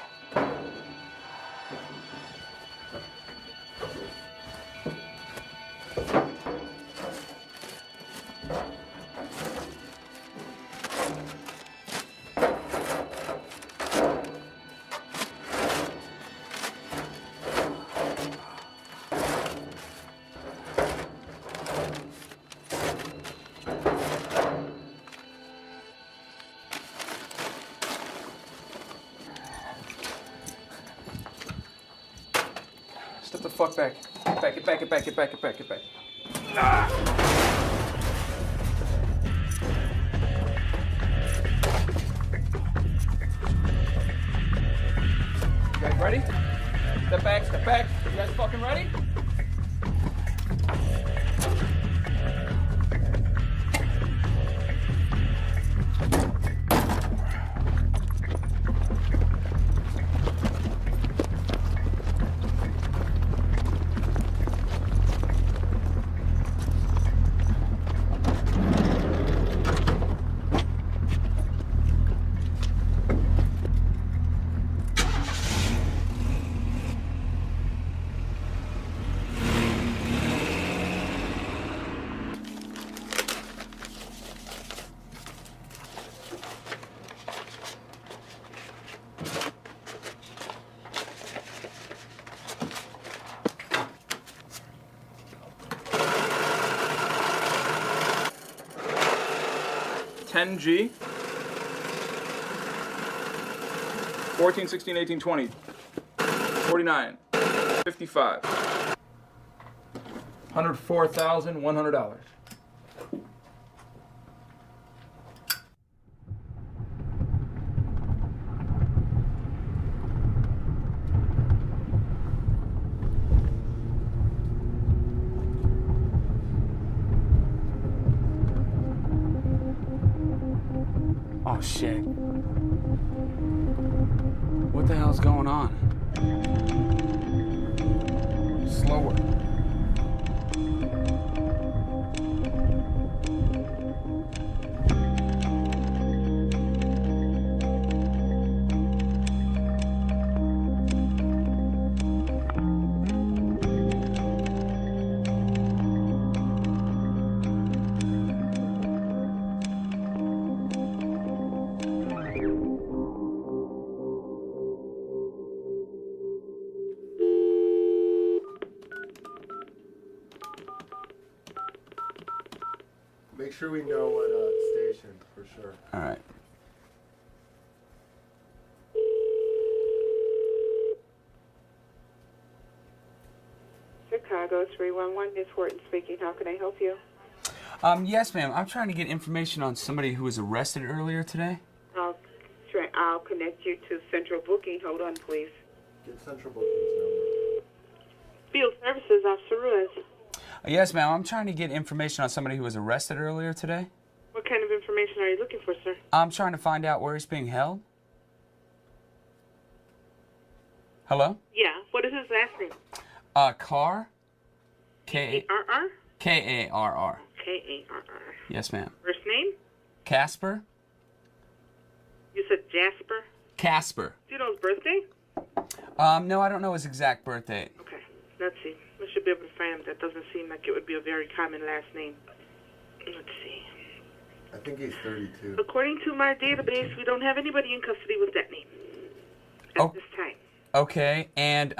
Get the fuck back. Get back, get back, get back, get back, get back, get back. Ah! You guys ready? Step back, step back. You guys fucking ready? G 14, 16, 18, 20, 49, 55, $104,100. Oh shit. What the hell's going on? Slower. Make sure we know what station for sure. All right. Chicago 311, Miss Horton speaking. How can I help you? Yes, ma'am. I'm trying to get information on somebody who was arrested earlier today. I'll connect you to Central Booking. Hold on, please. Get Central Booking's number. Field Services, Officer Ruiz. Yes, ma'am. I'm trying to get information on somebody who was arrested earlier today. What kind of information are you looking for, sir? I'm trying to find out where he's being held. Hello? Yeah. What is his last name? Carr. K-A-R-R? K-A-R-R. K-A-R-R. Yes, ma'am. First name? Kaspar? You said Jasper? Kaspar. Do you know his birthday? No, I don't know his exact birth date. Okay. Let's see. We should be able to find him. That doesn't seem like it would be a very common last name. Let's see. I think he's 32. According to my database, we don't have anybody in custody with that name at this time. Okay, and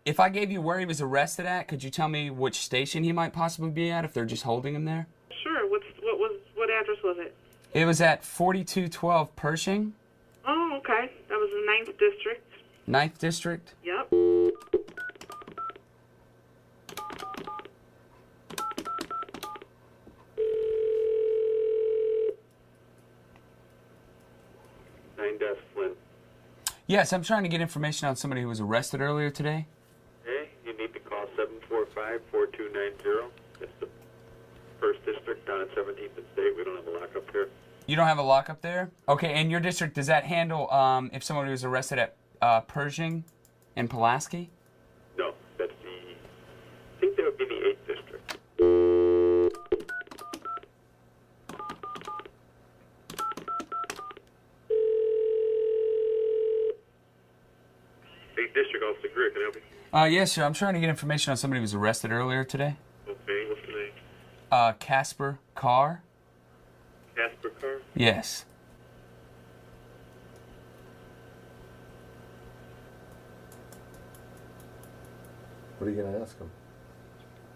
if I gave you where he was arrested at, could you tell me which station he might possibly be at if they're just holding him there? Sure. What address was it? It was at 4212 Pershing. Oh, okay. That was the 9th District. 9th District? Yep. Flint. Yes, I'm trying to get information on somebody who was arrested earlier today. Okay, you need to call 745-4290. That's the 1st District down at 17th and State. We don't have a lockup here. You don't have a lockup there? Okay, and your district, does that handle if someone was arrested at Pershing and Pulaski? No, that's I think that would be the 8th District. District Officer Greer, can I help you? Yes, sir. I'm trying to get information on somebody who was arrested earlier today. Okay, what's the name? Kaspar Carr. Kaspar Carr? Yes. What are you going to ask him?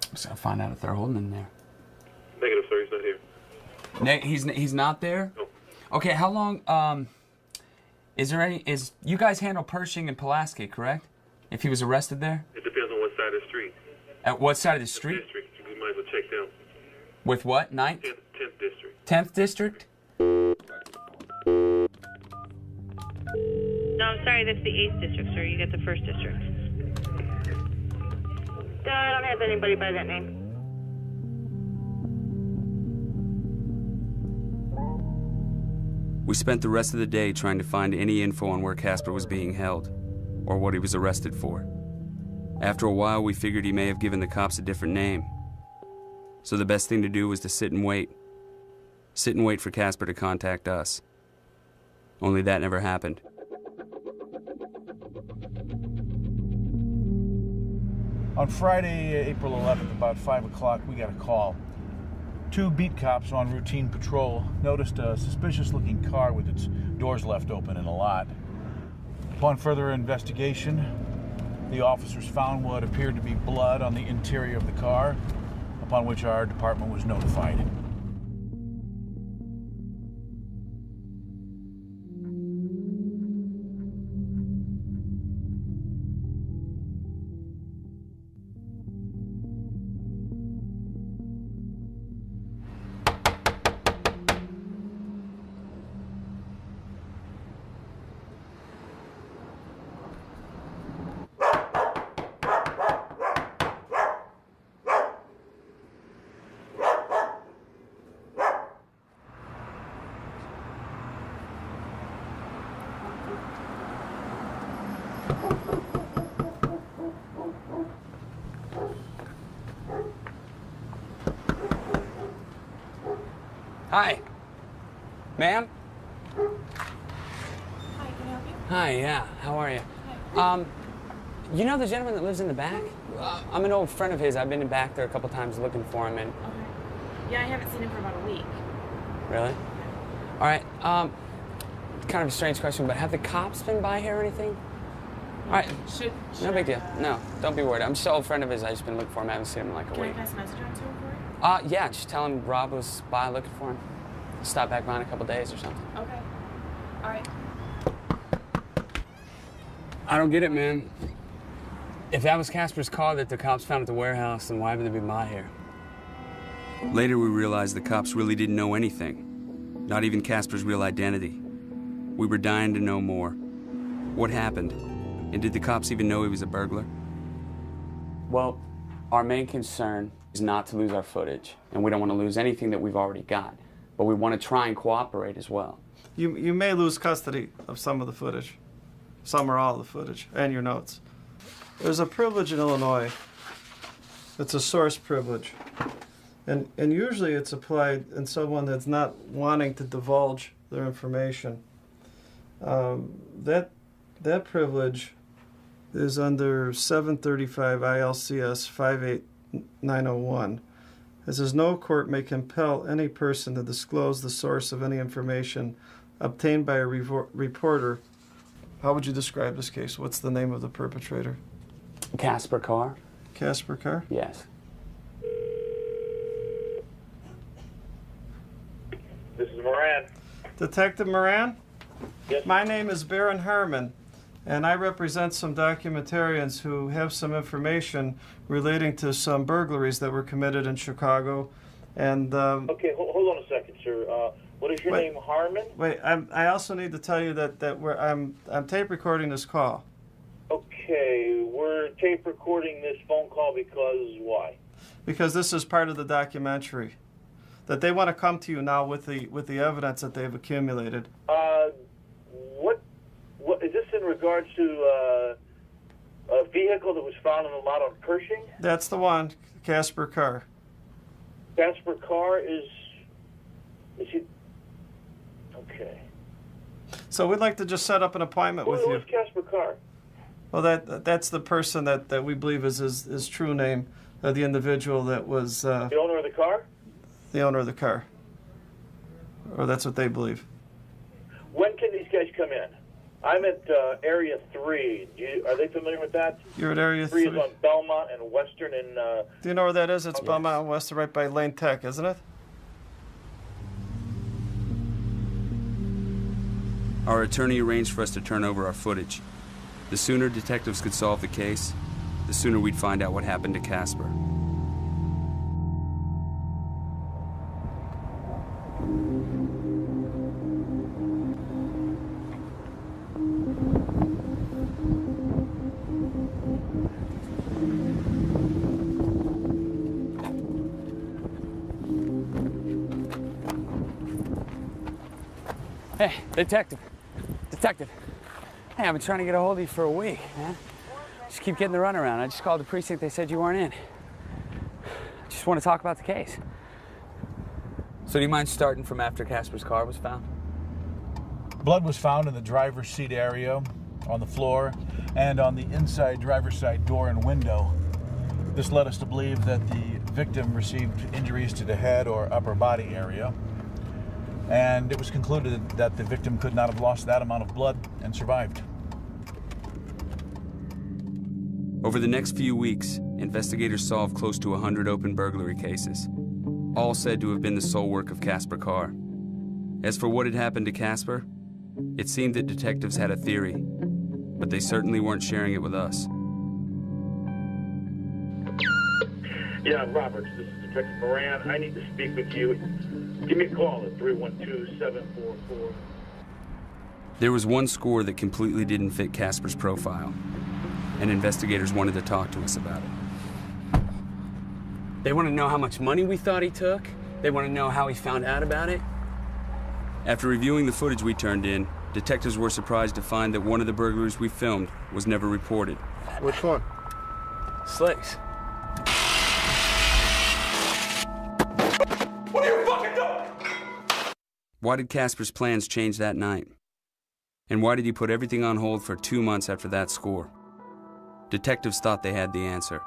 I'm just going to find out if they're holding him there. Negative, sir. He's not here. He's not there? No. Okay, how long, you guys handle Pershing and Pulaski, correct? If he was arrested there? It depends on what side side of the street. At what side of the street? District. You might as well check them. With what? 9th? 10th district. 10th district? No, I'm sorry, that's the 8th district, sir. You got the 1st district. No, I don't have anybody by that name. We spent the rest of the day trying to find any info on where Kaspar was being held, or what he was arrested for. After a while, we figured he may have given the cops a different name. So the best thing to do was to sit and wait. Sit and wait for Kaspar to contact us. Only that never happened. On Friday, April 11th, about 5 o'clock, we got a call. 2 beat cops on routine patrol noticed a suspicious-looking car with its doors left open in a lot. Upon further investigation, the officers found what appeared to be blood on the interior of the car, upon which our department was notified. Hi. Ma'am? Hi, can I help you? Hi, yeah. How are you? Hi. You know the gentleman that lives in the back? I'm an old friend of his. I've been back there a couple times looking for him, and... Okay. Yeah, I haven't seen him for about a week. Really? All right, kind of a strange question, but have the cops been by here or anything? All right. No big deal. No, don't be worried. I'm just an old friend of his. I've just been looking for him. I haven't seen him in like a week. Can I pass a message on to him for you? Yeah, just tell him Rob was by looking for him. Stop back by in a couple days or something. Okay. All right. I don't get it, man. If that was Kaspar's car that the cops found at the warehouse, then why would they be by here? Later, we realized the cops really didn't know anything. Not even Kaspar's real identity. We were dying to know more. What happened? And did the cops even know he was a burglar? Well, our main concern is not to lose our footage, and we don't want to lose anything that we've already got. But we want to try and cooperate as well. You may lose custody of some of the footage. Some or all of the footage, and your notes. There's a privilege in Illinois. It's a source privilege. And usually it's applied in someone that's not wanting to divulge their information. That privilege is under 735 ILCS 58901. It says, no court may compel any person to disclose the source of any information obtained by a reporter. How would you describe this case? What's the name of the perpetrator? Kaspar Carr. Kaspar Carr? Yes. This is Moran. Detective Moran? Yes. My name is Baron Harmon, and I represent some documentarians who have some information relating to some burglaries that were committed in Chicago. And Okay, hold on a second, sir. What is your name, Harmon? Wait, I also need to tell you that I'm tape recording this call. Okay, we're tape recording this phone call because why? Because this is part of the documentary. That they want to come to you now with the evidence that they've accumulated. What is this in regards to a vehicle that was found in a lot on Pershing? That's the one, Kaspar Carr. Kaspar Carr is he? Okay. So we'd like to just set up an appointment with you. Who's Kaspar Carr? Well, that's the person that we believe is his true name, the individual that was... the owner of the car? The owner of the car. Or that's what they believe. When can these guys come in? I'm at Area 3. Are they familiar with that? You're at Area 3? 3 is on Belmont and Western and... Do you know where that is? It's Belmont and Western, right by Lane Tech, isn't it? Our attorney arranged for us to turn over our footage. The sooner detectives could solve the case, the sooner we'd find out what happened to Kaspar. Hey, detective. Detective. Hey, I've been trying to get a hold of you for a week, man. Just keep getting the runaround. I just called the precinct. They said you weren't in. I just want to talk about the case. So do you mind starting from after Kaspar's car was found? Blood was found in the driver's seat area, on the floor, and on the inside driver's side door and window. This led us to believe that the victim received injuries to the head or upper body area. And it was concluded that the victim could not have lost that amount of blood and survived. Over the next few weeks, investigators solved close to 100 open burglary cases, all said to have been the sole work of Kaspar Carr. As for what had happened to Kaspar, it seemed that detectives had a theory, but they certainly weren't sharing it with us. Yeah, Roberts, this is Detective Moran. I need to speak with you. Give me a call at 312-744. There was one score that completely didn't fit Kaspar's profile, and investigators wanted to talk to us about it. They want to know how much money we thought he took. They want to know how he found out about it. After reviewing the footage we turned in, detectives were surprised to find that one of the burglaries we filmed was never reported. Which one? Slicks. What are you fucking doing? Why did Kaspar's plans change that night? And why did he put everything on hold for 2 months after that score? Detectives thought they had the answer.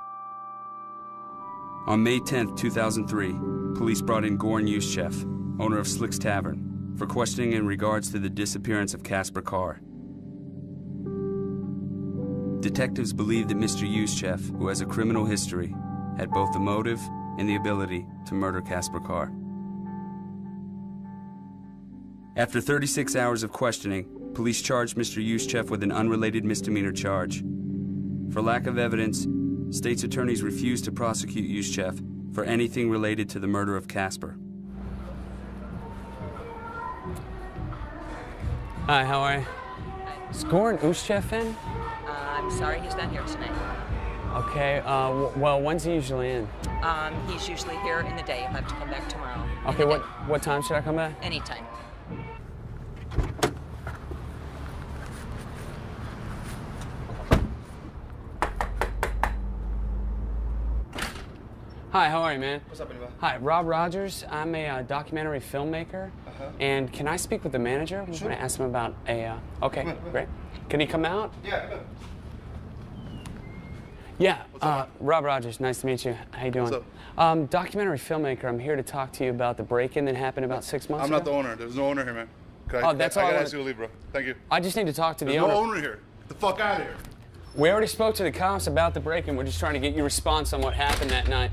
On May 10th, 2003, police brought in Goran Yuschev, owner of Slick's Tavern, for questioning in regards to the disappearance of Kaspar Carr. Detectives believed that Mr. Yuschev, who has a criminal history, had both the motive and the ability to murder Kaspar Carr. After 36 hours of questioning, police charged Mr. Yuschev with an unrelated misdemeanor charge. For lack of evidence, state's attorneys refused to prosecute Yuschev for anything related to the murder of Kaspar. Hi, how are you? Is Goran Yuschev in? I'm sorry, he's not here tonight. Okay, well, when's he usually in? He's usually here in the day. You'll have to come back tomorrow. Okay, what time should I come back? Anytime. Hi, how are you, man? What's up, anybody? Hi, Rob Rogers. I'm a documentary filmmaker. And can I speak with the manager? I'm Sure. going to ask him about a... okay, Come on. great. Can he come out? Yeah, good. Yeah, Rob Rogers, nice to meet you. How you doing? What's up? Documentary filmmaker. I'm here to talk to you about the break-in that happened about 6 months I'm ago. not the owner. There's no owner here, man. Okay? Oh, that's all I I gotta wanna- ask you to leave, bro. Thank you. I just need to talk to the There's owner. no owner here. Get the fuck out of here. We already spoke to the cops about the break-in. We're just trying to get your response on what happened that night.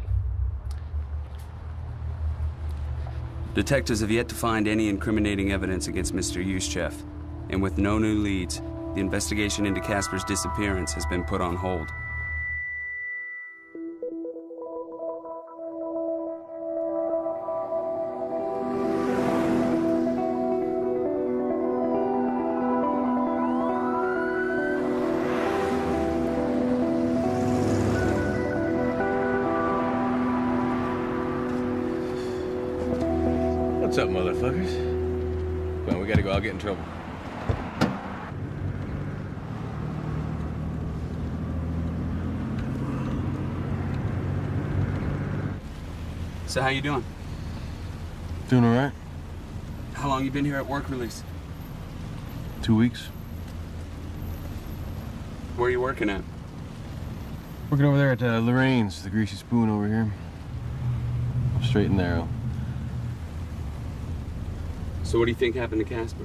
Detectives have yet to find any incriminating evidence against Mr. Yuschev, and with no new leads, the investigation into Kaspar's disappearance has been put on hold. What's up, motherfuckers? Come on, we gotta go. I'll get in trouble. So how you doing? Doing all right. How long you been here at work release? 2 weeks. Where are you working at? Working over there at Lorraine's, the Greasy Spoon over here. Straight and narrow. So what do you think happened to Kaspar?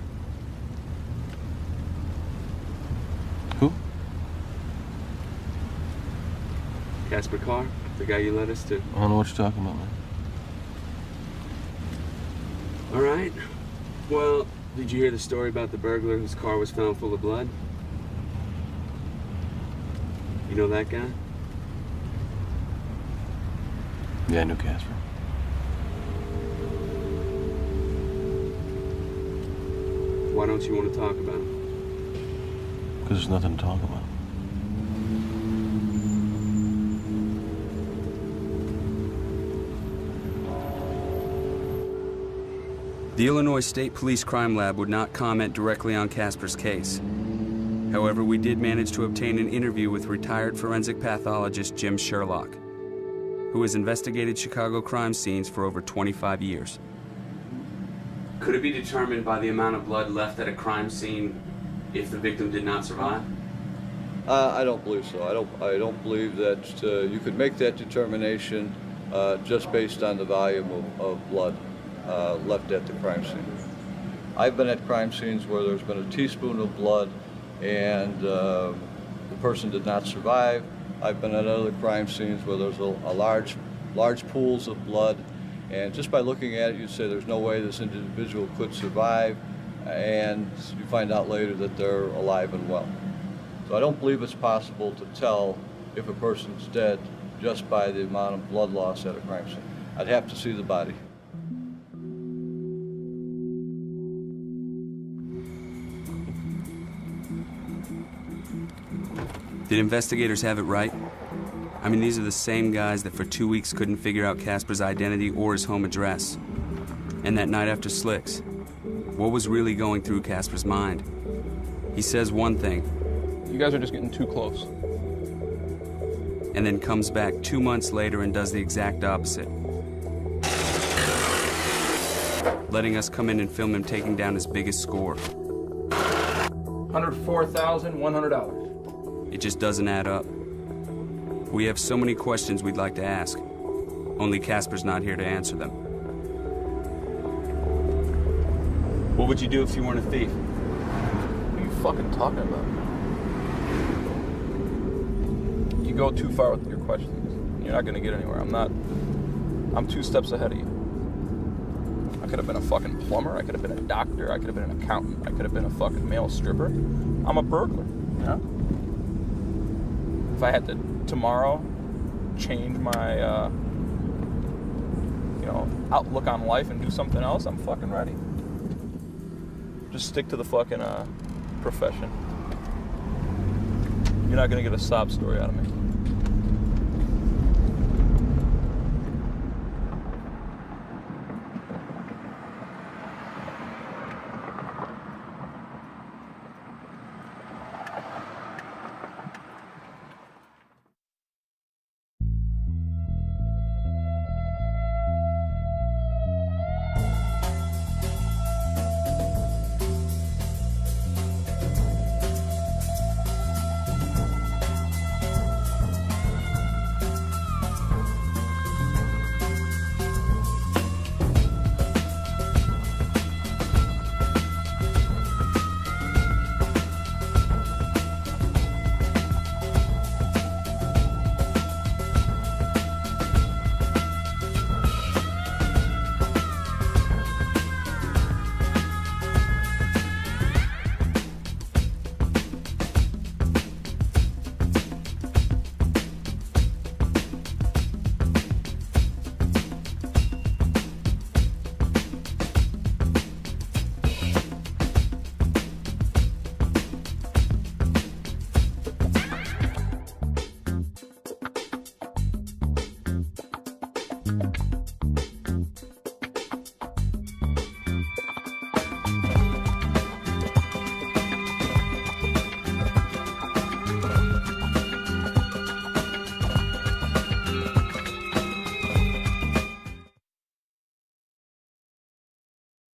Who? Kaspar Carr, the guy you led us to. I don't know what you're talking about, man. All right. Well, did you hear the story about the burglar whose car was found full of blood? You know that guy? Yeah, I knew Kaspar. Why don't you want to talk about him? Because there's nothing to talk about. The Illinois State Police Crime Lab would not comment directly on Kaspar's case. However, we did manage to obtain an interview with retired forensic pathologist Jim Sherlock, who has investigated Chicago crime scenes for over 25 years. Could it be determined by the amount of blood left at a crime scene if the victim did not survive? I don't believe so. I don't believe that you could make that determination just based on the volume of blood left at the crime scene. I've been at crime scenes where there's been a teaspoon of blood and the person did not survive. I've been at other crime scenes where there's large pools of blood, and just by looking at it, you'd say there's no way this individual could survive, and you find out later that they're alive and well. So I don't believe it's possible to tell if a person's dead just by the amount of blood loss at a crime scene. I'd have to see the body. Did investigators have it right? I mean, these are the same guys that for 2 weeks couldn't figure out Kaspar's identity or his home address. And that night after Slicks, what was really going through Kaspar's mind? He says one thing. You guys are just getting too close. And then comes back 2 months later and does the exact opposite. Letting us come in and film him taking down his biggest score. $104,100. It just doesn't add up. We have so many questions we'd like to ask. Only Kaspar's not here to answer them. What would you do if you weren't a thief? What are you fucking talking about? You go too far with your questions. You're not gonna get anywhere. I'm 2 steps ahead of you. I could have been a fucking plumber. I could have been a doctor. I could have been an accountant. I could have been a fucking male stripper. I'm a burglar, you know? If I had to, tomorrow, change my, outlook on life and do something else, I'm fucking ready. Just stick to the fucking, profession. You're not gonna get a sob story out of me.